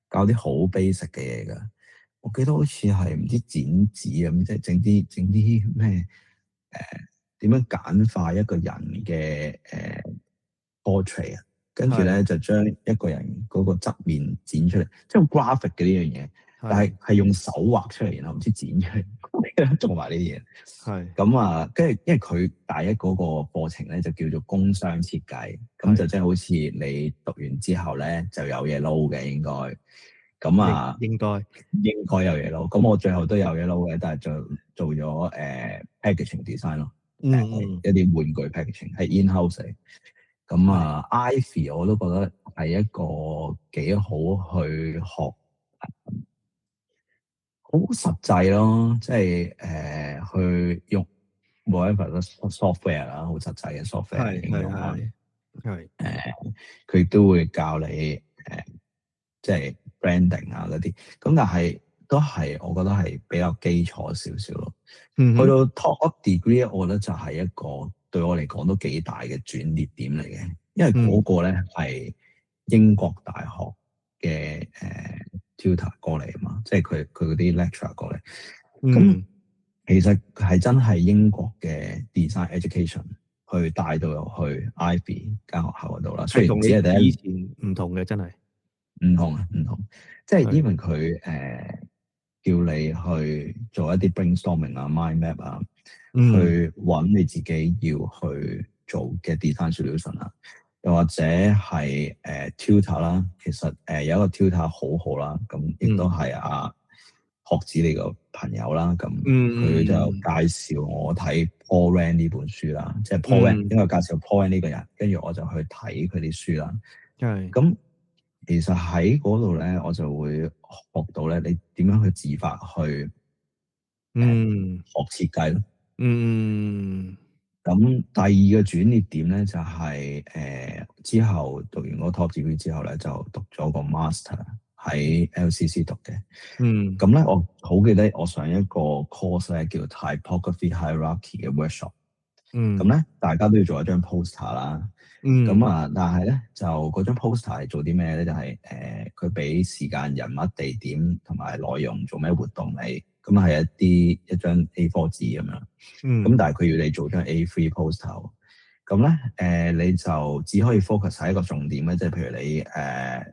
教啲好 basic 嘅嘢㗎。我記得好似係唔知剪紙咁，即係整啲咩點樣簡化一個人嘅portrait 啊，跟住咧係就將一個人嗰個側面剪出嚟，即係 graphic 嘅呢樣嘢，但係係用手畫出嚟，然後唔知剪出嚟，做埋呢啲嘢。係咁啊，跟住因為佢大一嗰個課程咧就叫做工商設計，咁係就即係好似你讀完之後咧就有嘢撈嘅應該，咁啊應該應該有嘢撈。咁我最後都有嘢撈嘅，但係做咗packaging design 咯，嗯一啲玩具 packaging 係 in house 嚟。咁啊，Ivy 我都覺得係一個幾好去學，好實際咯，即係去用 whatever software 啦，好實際嘅 software 嚟係應用啦。係佢亦都會教你即係 branding 啊嗰啲。咁但係都係我覺得係比較基礎少少咯。嗯哼去到 top up degree，我覺得就係一個對我嚟講都幾大嘅轉捩點嚟嘅，因為嗰個咧係英國大學嘅tutor 過嚟啊嘛，即係佢嗰啲 lecturer 過嚟。咁其實係真係英國嘅 design education 去帶到入去 Ivy 間學校嗰度啦。雖然只係第一，以前唔同嘅，真係唔同啊，唔同。即係係 even 佢叫你去做一啲 brainstorming 啊、mind map 啊，去揾你自己要去做嘅 design solution 啊，又或者係tutor 啦。其實有一個 tutor 好好啦，咁亦都係學子你個朋友啦。咁佢就介紹我睇 Paul Rand 呢本書啦，即係 Paul Rand 應該介紹 Paul Rand 呢個人，跟住我就去睇佢啲書啦。咁其實喺嗰度咧，我就會學到咧，你點樣去自發去學設計咯。咁第二個轉捩點咧，就係之後讀完嗰個 top degree 之後咧，就讀咗個 master 喺 LCC 讀嘅。咁咧，我好記得我上一個 course 咧，叫 Typography Hierarchy 嘅 workshop。咁咧，大家都要做一張 poster 啦。咁但係咧，就嗰張 poster 係做啲咩咧？就係佢俾時間、人物、地點同埋內容做咩活動你。咁係一張 A4 紙咁樣。咁但係佢要你做張 A3 poster。咁咧你就只可以 focus 喺一個重點咧，即係譬如你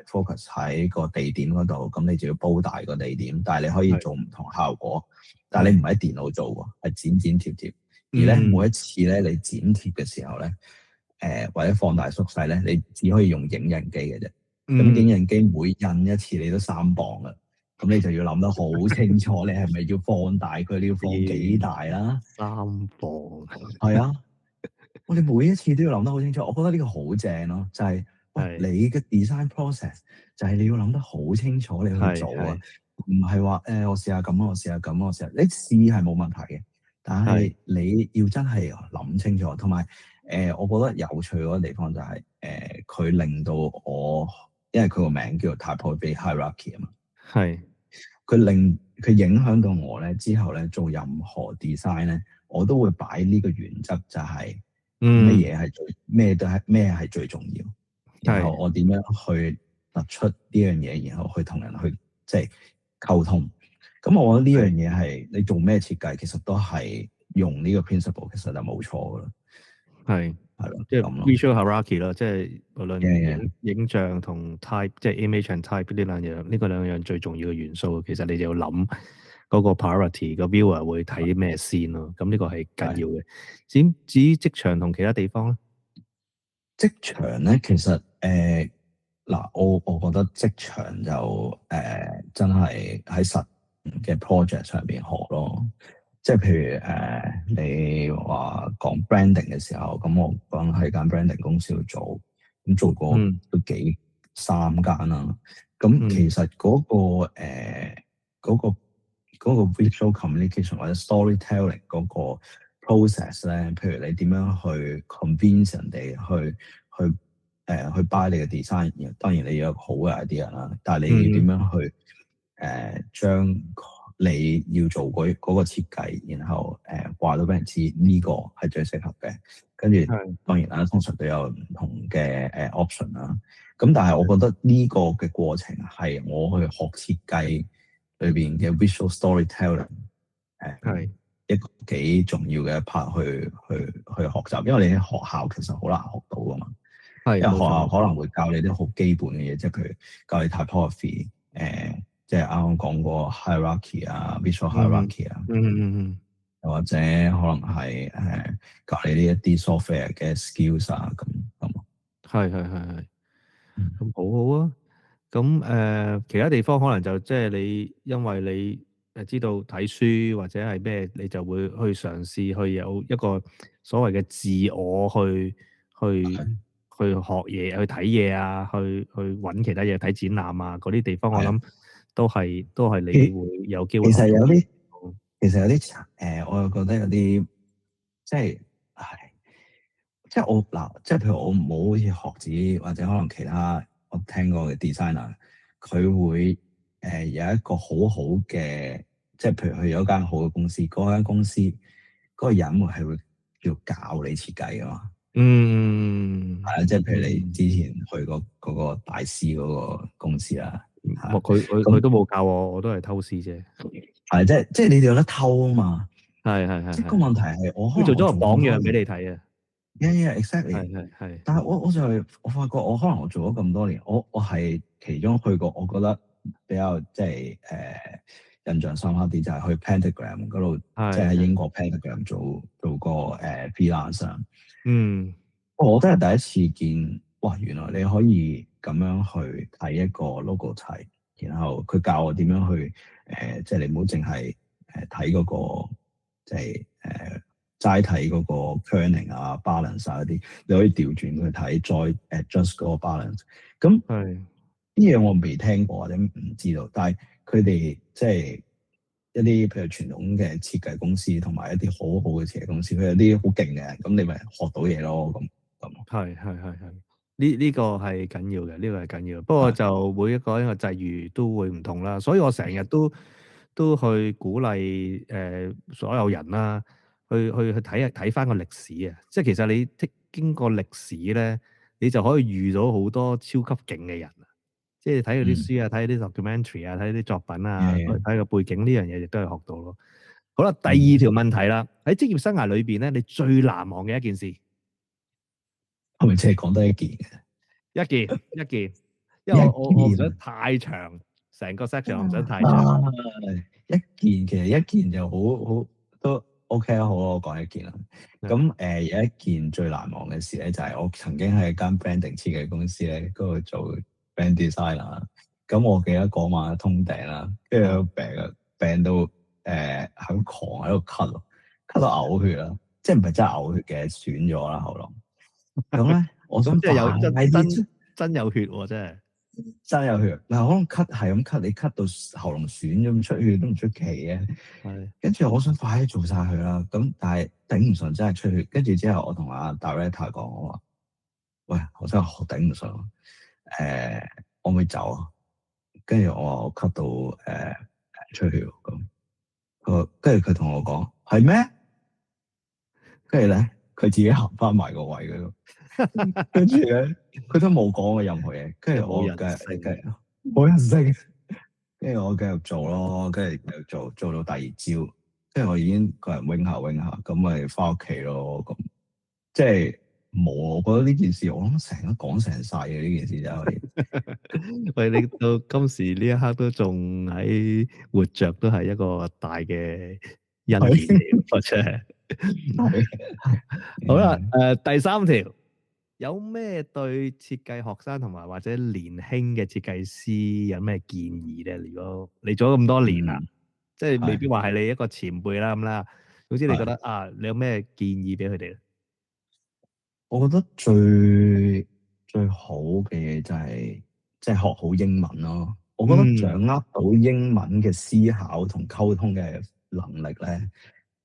focus 喺個地點嗰度，咁你就要煲大個地點，但係你可以做唔同效果，但係你唔喺電腦做喎，係剪貼貼。而咧每一次咧你剪貼嘅時候咧，或者放大縮細咧，你只可以用影印機嘅啫。咁影印機每印一次你都3磅啦，咁你就要諗得好清楚，你係咪要放大佢？你要放幾大啦？3磅。係啊。我哋每一次都要諗得好清楚，我覺得呢個好正咯，就係你嘅 design process 就係你要諗得好清楚，你去做啊，唔係話我試下咁，我試下咁，我試下，你試係冇問題嘅，但係你要真係諗清楚，同埋我覺得有趣嗰個地方就係佢令到我，因為佢個名叫做 Typography Hierarchy 啊嘛，佢影響到我咧之後咧做任何 design 咧，我都會擺呢個原則就係。咩嘢係最咩係最重要，然後我點樣去突出呢樣嘢，然後去同人去即係溝通。咁我覺得呢樣嘢係你做咩設計，其實都係用呢個 principle，其實就冇錯噶啦。係咯，即係 visual hierarchy 咯，即係無論影像同 type， 即係 image and type 呢個兩樣最重要嘅元素，其實你就要諗嗰個 priority，個 viewer 會睇啲咩先咯。咁呢個係緊要嘅。至於職場同其他地方咧，職場咧其實嗱，我覺得職場就真係喺實嘅 project 上邊學咯。即係譬如你話講 branding 嘅時候，咁我講喺間 branding 公司度做，咁做過都3間啦。咁其實嗰個 visual communication 或者 storytelling 嗰個 process 咧，譬如你點樣去 convince 人哋去 buy 你嘅 design，當然你要有好嘅 idea 啦，但係你要點樣去將你要做嗰個設計，然後話到俾人知呢個係最適合嘅。跟住當然啦，通常都有唔同嘅option 啦。咁但係我覺得呢個嘅過程係我去學設計裏邊嘅 visual storytelling 一個幾重要嘅一 part 去學習，因為你喺學校其實好難學到㗎嘛。因為學校可能會教你啲好基本嘅嘢，即係譬如教你 typography，即係啱啱講過 hierarchy 啊 ，visual hierarchy 啊，又或者可能係教你呢一啲 software 嘅 skills 啊，咁。咁好啊。咁其他地方可能就即係你，因為你知道睇書或者係咩，你就會去嘗試去有一個所謂嘅自我去學嘢、去睇嘢啊，去揾其他嘢睇展覽啊，嗰啲地方我諗都係你會有機會學到。其實有啲我又覺得有啲即係即係我嗱，即係譬如我冇好似學子或者可能其他我聽過嘅 designer，佢會有一個好好嘅，即係譬如去咗間好嘅公司，嗰間公司嗰個人係會叫教你設計㗎嘛。係啊，即係譬如你之前去過嗰個大師嗰個公司啦，佢都冇教我都係偷師啫。係即係你哋有得偷啊嘛。係。即係個問題係我可能做咗個榜樣俾你睇啊。exactly。但係我就係我發覺我可能我做咗咁多年，我係其中去過，我覺得比較即係印象深刻啲就係去 Pentagram 嗰度，即係喺英國 Pentagram 做過freelance。我都係第一次見，哇！原來你可以咁樣去睇一個 logo 題，然後佢教我點樣去即係你唔好淨係睇嗰個即係齋睇嗰個 kerning 啊 balance 啊嗰啲，你可以調轉去睇，再 adjust 嗰個 balance。咁呢嘢我未聽過或者唔知道，但係佢哋即係一啲譬如傳統嘅設計公司同埋一啲好好嘅設計公司，佢有啲好勁嘅人，咁你咪學到嘢咯。咁呢個係緊要嘅，呢個係緊要。不過就每一個際遇都會唔同啦，所以我成日都去鼓勵所有人啦，去睇翻個歷史啊！即係其實你經過歷史咧，你就可以遇到好多超級勁嘅人啊！即係睇佢啲書啊，睇啲 documentary 啊，睇啲作品啊，睇個背景呢樣嘢亦都係學到咯。好啦，第二條問題啦，喺職業生涯裏邊咧，你最難忘嘅一件事。係咪淨係講得一件嘅？一件，因為我唔想一件太長，成個 section 我唔想太長。啊，一件其實一件就好都 OK 啦，好啦，我講一件啦。咁有一件最難忘嘅事咧，就係我曾經喺一間 branding 設計公司咧嗰度做 brand design 啦。咁我記得嗰晚通頂啦，跟住病到喺狂喺度咳咯，咳到嘔血啦，即係唔係真係嘔血嘅，損咗啦喉嚨。咁咧，我想咁即係有快啲真有血喎，真係。真有血嗱，可能咳係咁咳，你咳到喉嚨損咗咁出血都唔出奇嘅。係跟住我想快啲做晒佢啦，咁但係頂唔順，真係出血。跟住之後我同阿 director 講，我話：喂，我真係好頂唔順，我咪走啊。跟住我話我咳到出血咁，跟住佢同我講係咩？跟住咧佢自己行翻埋個位嗰度，跟住咧佢都冇講過任何嘢。跟住我冇人性。冇人性。跟住我繼續做咯，跟住繼續做到第二朝，跟住我已經個人 wing 下 wing 下，咁咪翻屋企咯。咁即係冇，我覺得呢件事我諗成日講成晒嘅呢件事就係，喂，你到今時呢一刻都仲喺活着，都係一個大嘅恩典嚟，我真係。好啦，第三條，有咩對設計學生同埋或者年輕嘅設計師有咩建議咧？如果你做咗咁多年啦，即係未必話係你一個前輩啦咁啦，總之你覺得啊，你有咩建議俾佢哋咧？我覺得最好嘅嘢就係即係學好英文咯。我覺得掌握到英文嘅思考同溝通嘅能力咧，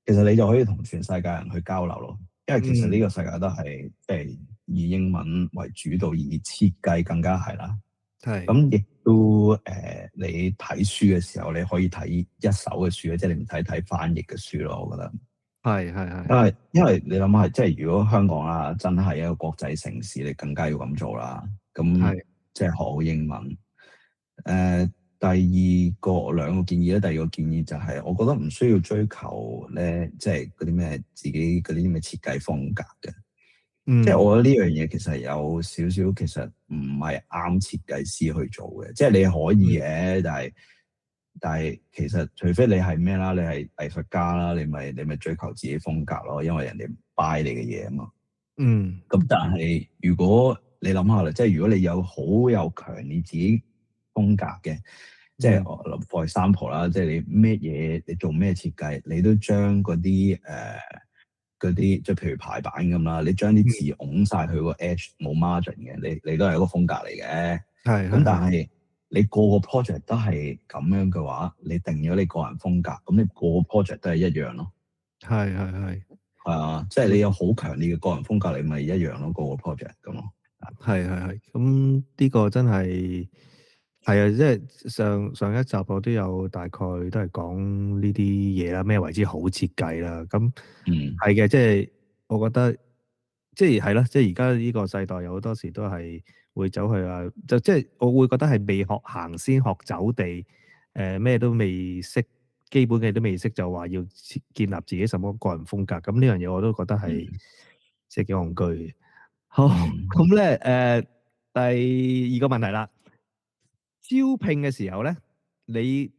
其實你就可以同全世界人去交流咯。因為其實呢個世界都係即係以英文為主導，而設計更加係啦。係。咁亦都你睇書嘅時候，你可以睇一手嘅書，即係你唔睇翻譯嘅書咯。我覺得。係。因為你諗下，即係如果香港啦，真係一個國際城市，你更加要咁做啦。咁即係學好英文。第二個兩個建議咧，第二個建議就係，我覺得唔需要追求咧，即係嗰啲咩自己嗰啲咩設計風格嘅。即係我覺得呢樣嘢其實有少少，其實唔係啱設計師去做嘅。即係你可以嘅，但係其實除非你係咩啦，你係藝術家啦，你咪追求自己風格咯，因為人哋唔 buy 你嘅嘢啊嘛。咁但係如果你諗下啦，即係如果你有好有強烈自己風格嘅，即係for example啦，即係你咩嘢，你做咩設計，你都將嗰啲即係譬如排版咁啦，你將啲字拱晒佢個 edge 冇 margin 嘅，你都係一個風格嚟嘅。咁但係你個個 project 都係咁樣嘅話，你定咗你個人風格，咁你個個 project 都係一樣咯。係啊，即係你有好強烈嘅個人風格，你咪一樣咯，個個 project 咁咯。係。咁呢個真係啊，即係上一集我都有大概都係講呢啲嘢啦，咩為之好設計啦。咁係嘅，即係我覺得即係啦，即係而家呢個世代有好多時都係會走去啊，即係我會覺得係未學行先學走地，咩都未識，基本嘅都未識，就話要建立自己什麼個人風格。咁呢樣嘢我都覺得係即係幾戇居嘅。好，咁咧第二個問題啦，招聘嘅時候咧，你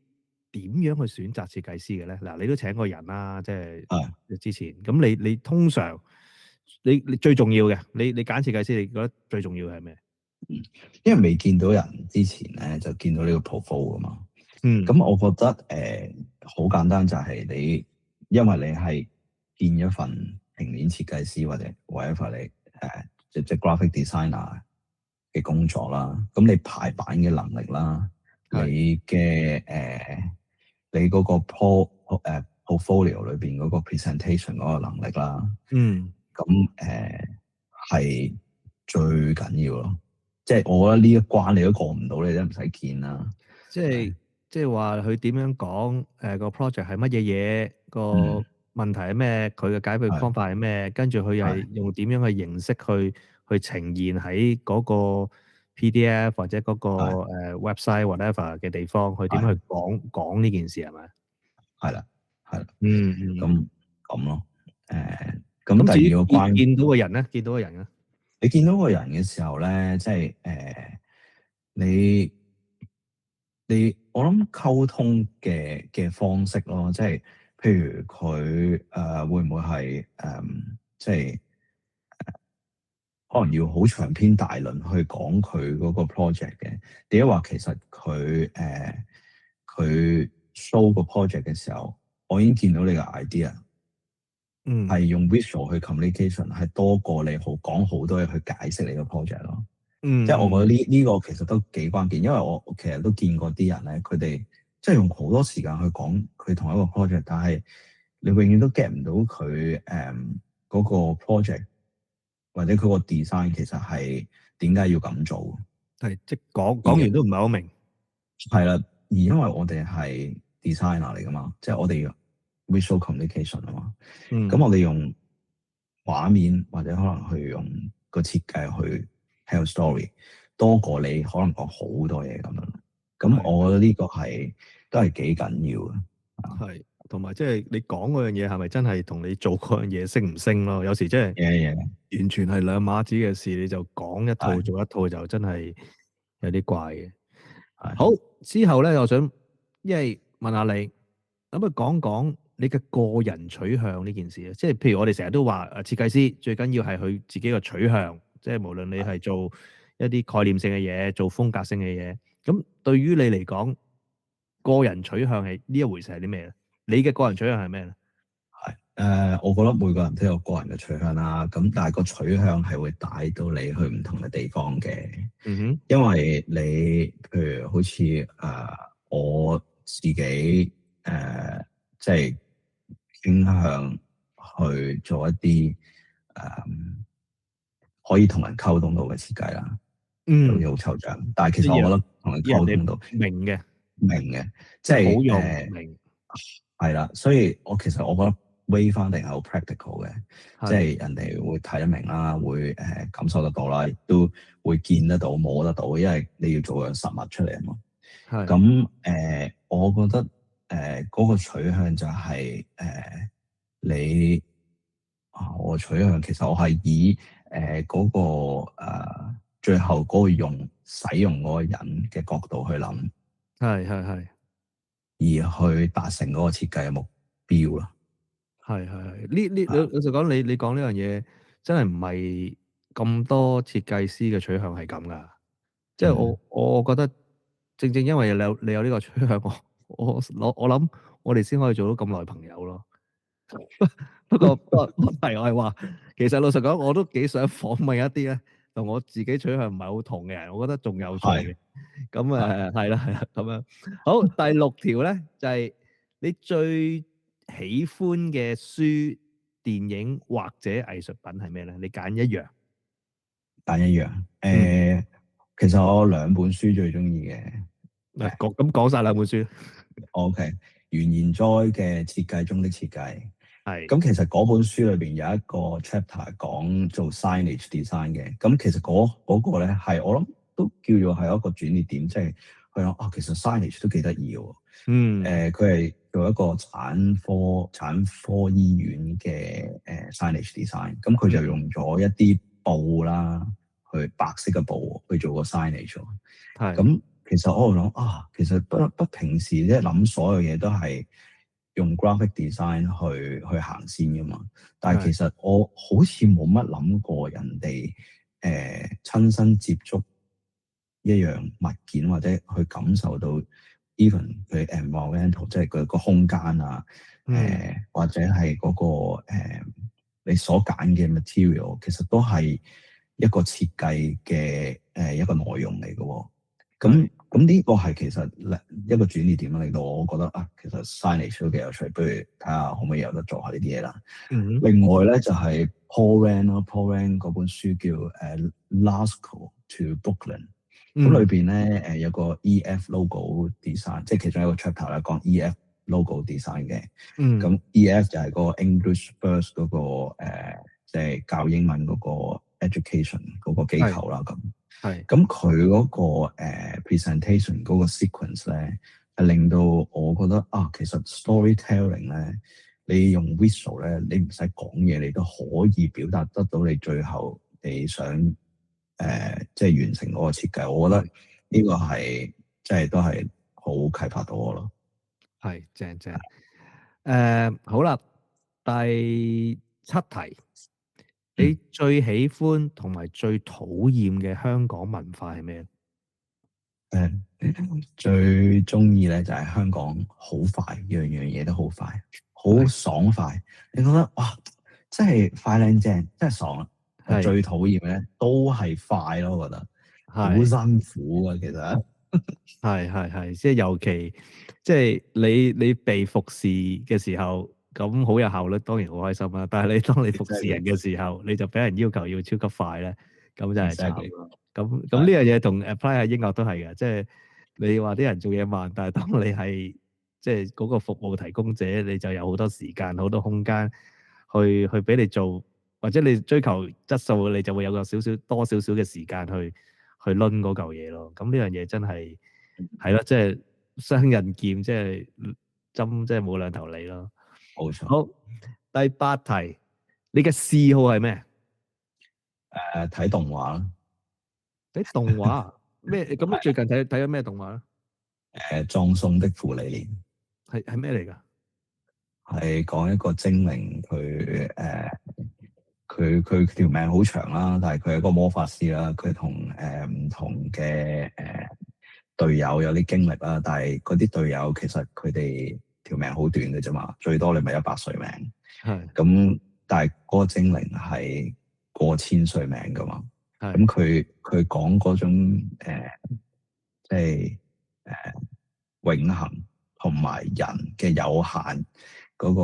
點樣去選擇設計師嘅咧？嗱，你都請過人啦，即係之前，咁你通常你最重要嘅，你揀設計師，你覺得最重要係咩？因為未見到人之前咧，就見到呢個 profile 噶嘛。咁我覺得好簡單，就係你，因為你係見一份平面設計師或者 whatever 你即 graphic designer 嘅工作啦，咁你排版嘅能力啦，你嘅你嗰個portfolio 裏邊嗰個 presentation 嗰個能力啦，咁係最緊要咯。即係我覺得呢一關你都過唔到，你都唔使見啦。即係話佢點樣講？個 project 係乜嘢嘢？個問題係咩？佢嘅解決方法係咩？跟住佢又係用點樣嘅形式去呈現喺嗰個 PDF 或者嗰個website whatever 嘅地方，去點去講呢件事係咪？係啦。咁咯。咁第二個關見到個人咧，見到個人咧。你見到個人嘅時候咧，即係你我諗溝通嘅方式咯，即係譬如佢會唔會係即係可能要好長篇大論去講佢嗰個 project 嘅？點解話其實佢 show 個 project 嘅時候，我已經見到你嘅 idea 係用 visual 去 communication，係多過你講好多嘢去解釋你個 project 咯。即係我覺得呢個其實都幾關鍵，因為我其實都見過啲人咧，佢哋即係用好多時間去講佢同一個 project，但係你永遠都 get 唔到佢嗰個 project 或者佢個 design 其實係點解要咁做？係即係講完都唔係好明。係啦，而因為我哋係 designer 嚟噶嘛，即係我哋 visual communication 啊嘛。咁我哋用畫面或者可能去用個設計去 tell story，多過你可能講好多嘢咁樣。咁我覺得呢個都係幾緊要嘅。係，同埋即係你講嗰樣嘢係咪真係同你做嗰樣嘢升唔升咯？有時即係完全係兩碼子嘅事，你就講一套做一套，就真係有啲怪嘅。好，之後咧，我想因為問下你，咁啊講講你嘅個人取向呢件事啊，即係譬如我哋成日都話設計師最緊要係佢自己嘅取向，即係無論你係做一啲概念性嘅嘢，做風格性嘅嘢，咁對於你嚟講，個人取向係呢一回事係啲咩咧？你嘅個人取向係咩咧？我覺得每個人都有個人嘅取向啦，咁但係個取向係會帶到你去唔同嘅地方嘅。因為你譬如好似我自己即係傾向去做一啲可以同人溝通到嘅設計啦，好似好抽象，但係其實我覺得同人溝通到明嘅，即係好用明。係啦，所以我覺得 way 翻定係好 practical 嘅，即係人哋會睇得明啦，會感受得到啦，亦都會見得到、摸得到，因為你要做樣實物出嚟啊嘛。咁我覺得嗰個取向就係你我取向其實我係以嗰個最後嗰個使用嗰個人嘅角度去諗，係。而去達成嗰個設計嘅目標啦。呢老實講，你講呢樣嘢真係唔係咁多設計師嘅取向係咁噶。即係我覺得正正因為你有呢個取向，我諗我哋先可以做到咁耐朋友咯。不過題外話，其實老實講，我都幾想訪問一啲咧同我自己取向唔係好同嘅人，我覺得仲有趣嘅。咁係啦咁樣。好，第6條咧就係你最喜歡嘅書、電影或者藝術品係咩咧？你揀一樣。其實我2本書最中意嘅。咁講晒2本書。OK，原研哉嘅設計中的設計。咁其實嗰本書裏邊有一個 chapter 講做 signage design 嘅。咁其實嗰個咧係我諗都叫做係一個轉捩點，即係佢諗其實 signage 都幾得意嘅。佢係做一個產科醫院嘅signage design。咁佢就用咗一啲布啦，去白色嘅布去做個 signage。咁其實我諗其實不平時即係諗所有嘢都係用 graphic design 去行先噶嘛。但係其實我好似冇乜諗過人哋親身接觸一樣物件或者去感受到 even 佢 environmental 即係佢個空間啊，或者係嗰個你所揀嘅 material 其實都係一個設計嘅一個內容嚟嘅喎。咁呢個係其實一個轉捩點啦，令到我覺得其實 signage 都幾有趣，不如睇下可唔可以有得做下呢啲嘢啦。另外咧就係 Paul Rand 啦，Paul Rand 嗰本書叫Lascaux to Brooklyn。咁裏邊咧有個 EF logo design，即係其中一個 chapter 咧講 EF logo design 嘅。咁 EF 就係嗰個 English First 嗰個即係教英文嗰個 education 嗰個機構啦。咁佢嗰個presentation 嗰個 sequence 咧係令到我覺得其實 storytelling 咧，你用 visual 咧，你唔使講嘢，你都可以表達得到你最後你想即係完成嗰個設計，我覺得呢個係即係都係好啟發到我咯。係正正。好啦，第七題，你嗯最喜歡同埋最討厭嘅香港文化係咩？誒、最中意咧就係香港好快，樣樣嘢都好快，好係爽快。你覺得哇，真係快靚正，真係爽啦！但係係最討厭嘅咧都係快咯，我覺得好係辛苦啊，其實。係，即係尤其即係你被服侍嘅時候，咁好有效率，當然好開心啦。但係當你服侍人 Exactly，嘅時候，你就俾人要求要超級快咧，咁真係慘 exactly，咯。咁呢係樣嘢同 apply 喺英國都係嘅，即係你話啲人做嘢慢，但係當你係即係嗰個服務提供者，你就有好多時間、好多空間去俾你做，或者你追求質素，你就會有個多少少嘅時間去攆嗰嚿嘢咯。咁呢樣嘢真係〜係咯，即係雙刃劍，即係針，即係冇兩頭利咯。冇錯。好，第八題，你嘅嗜好係咩？睇動畫啦。睇動畫咩？咁你最係近睇咗咩動畫咧？葬送的芙莉蓮係咩嚟㗎？係講一個精靈，佢條命好長啦，但係佢係一個魔法師啦，佢同唔同嘅隊友有啲經歷啦，但係嗰啲隊友其實佢哋條命好短嘅啫嘛，最多你咪100歲命。係咁但係嗰個精靈係過千歲命噶嘛，咁係佢講嗰種即係永恆同埋人嘅有限嗰、個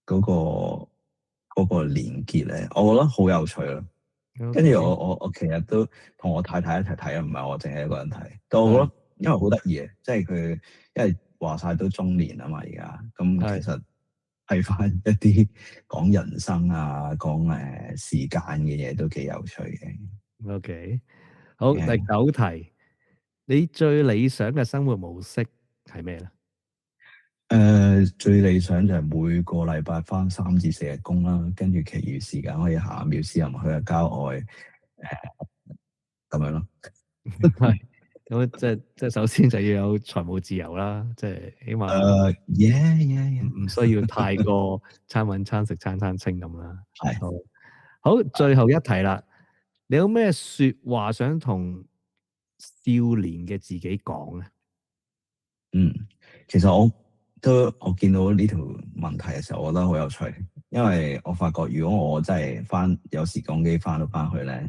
嗰、個嗰、個連結咧，我覺得好有趣咯。跟住，OK，我其實都同我太太一齊睇啊，唔係我淨係一個人睇。但我覺係得因為好得意嘅，即係佢因為話晒都中年啊嘛，而家咁其係實睇翻一啲講人生啊、講時間嘅嘢都幾有趣嘅。OK。好，第誒九題，你最理想嘅生活模式係咩咧？最理想就係每個禮拜翻3至4日工啦，跟住其餘時間可以行下廟私人去下郊外咁樣咯。係咁，即係首先就要有財務自由啦，即係起碼yeah yeah 唔 yeah，唔需要太過餐搵餐食餐餐清咁啦。係。好，好，最後一題啦，你有咩說話想同少年嘅自己講咧？嗯，其實我見到呢條問題嘅時候，我覺得好有趣，因為我發覺如果我真係有時光機翻到翻去咧，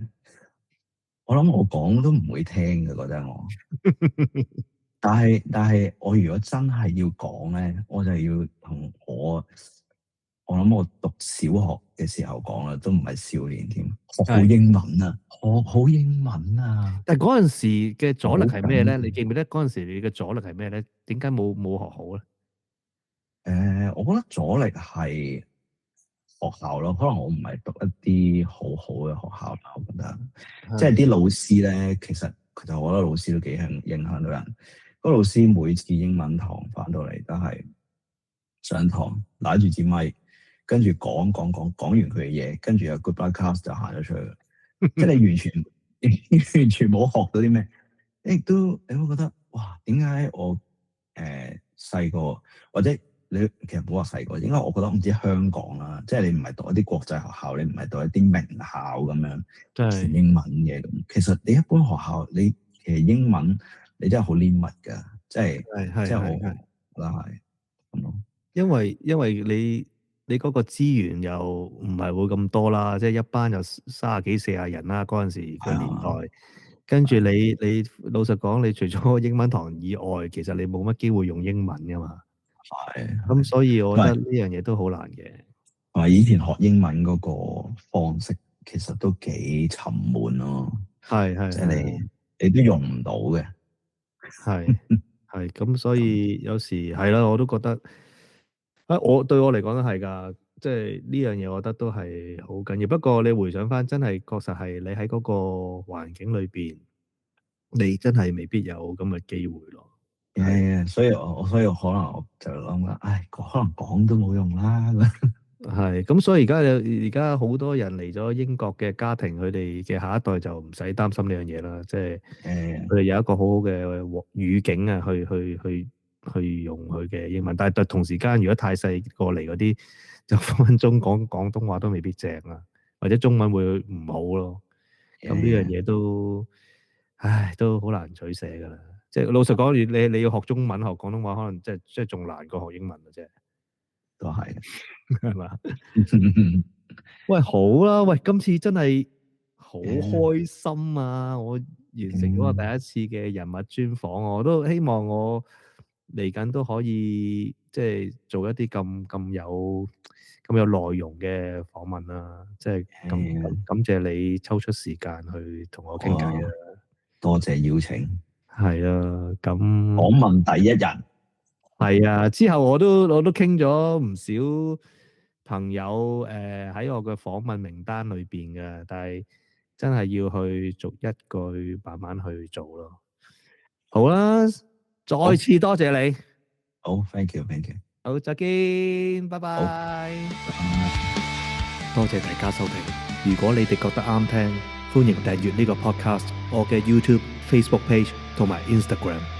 我諗我講都唔會聽嘅嗰陣我，但係我如果真係要講咧，我就要同我諗我讀小學嘅時候講啦，都唔係少年添，學好係，英文啊，學好英文啊，但係嗰陣時嘅好阻力係咩咧？你緊要。記唔記得嗰陣時你嘅阻力係咩咧？點解冇學好咧？我覺得阻力係學校咯，可能我唔係讀一啲好好嘅學校啦，我覺得，即係係啲老師咧，其實我覺得老師都幾影響到人。嗰個老師每次英文堂翻到嚟都係上堂拿住支咪，跟住講完佢嘅嘢，跟住有 goodbye class 就行咗出去，即係你完全完全冇學到啲咩，你會覺得哇，點解我細個或者你其實唔好話細個，應該我覺得唔知香港啦，即係你唔係讀一啲國際學校，你唔係讀一啲名校咁樣全係英文嘅咁。其實你一般學校，其實英文你真係好 limit 㗎，即係係係即係我係係。覺得係咁咯。因為你嗰個資源又唔係會咁多啦，即係一班有30幾40人啦，嗰陣時係嘅年代。啊，跟住你老實講，你除咗英文堂以外，其實你冇乜機會用英文噶嘛。咁係，所以我覺得同埋呢樣嘢都好難嘅。同埋以前學英文嗰個方式其實都幾沉悶咯，係係即係係你都用唔到嘅。係係咁，所以有時係啦，我都覺得對我嚟講都係㗎，即係呢樣嘢，我覺得都係好緊要。不過你回想翻，真係確實係你喺嗰個環境裏邊。你真係未必有咁嘅機會咯。係，所以我可能我就諗啦，唉，可能講都冇用啦。係咁，所以而家好多人嚟咗英國嘅家庭，佢哋嘅下一代就唔使擔心呢樣嘢啦。即係佢哋有一個好好嘅語境啊，去用佢嘅英文。但係同時間，如果太細過嚟嗰啲，就分分鐘講廣東話都未必正啊，或者中文會唔好咯。咁呢樣嘢都，唉，都好難取捨㗎啦。即係老實講，你要學中文學廣東話，可能即係仲難過學英文嘅啫。都係，係嘛？喂，好啦，喂，今次真係好開心啊！我完成咗我第一次嘅人物專訪，我都希望我嚟緊都可以即係做一啲咁有內容嘅訪問啦。即係感謝你抽出時間去同我傾偈啊！多謝邀請。係啊，咁訪問第一人。係啊，之後我都傾咗唔少朋友喺我嘅訪問名單裏邊嘅，但係真係要去逐一句慢慢去做咯。好啦，再次多謝你。好，thank you。好，再見，拜拜。多謝大家收聽。如果你哋覺得啱聽，歡迎訂閱呢個 podcast，我嘅 YouTube、Facebook page 同埋 Instagram。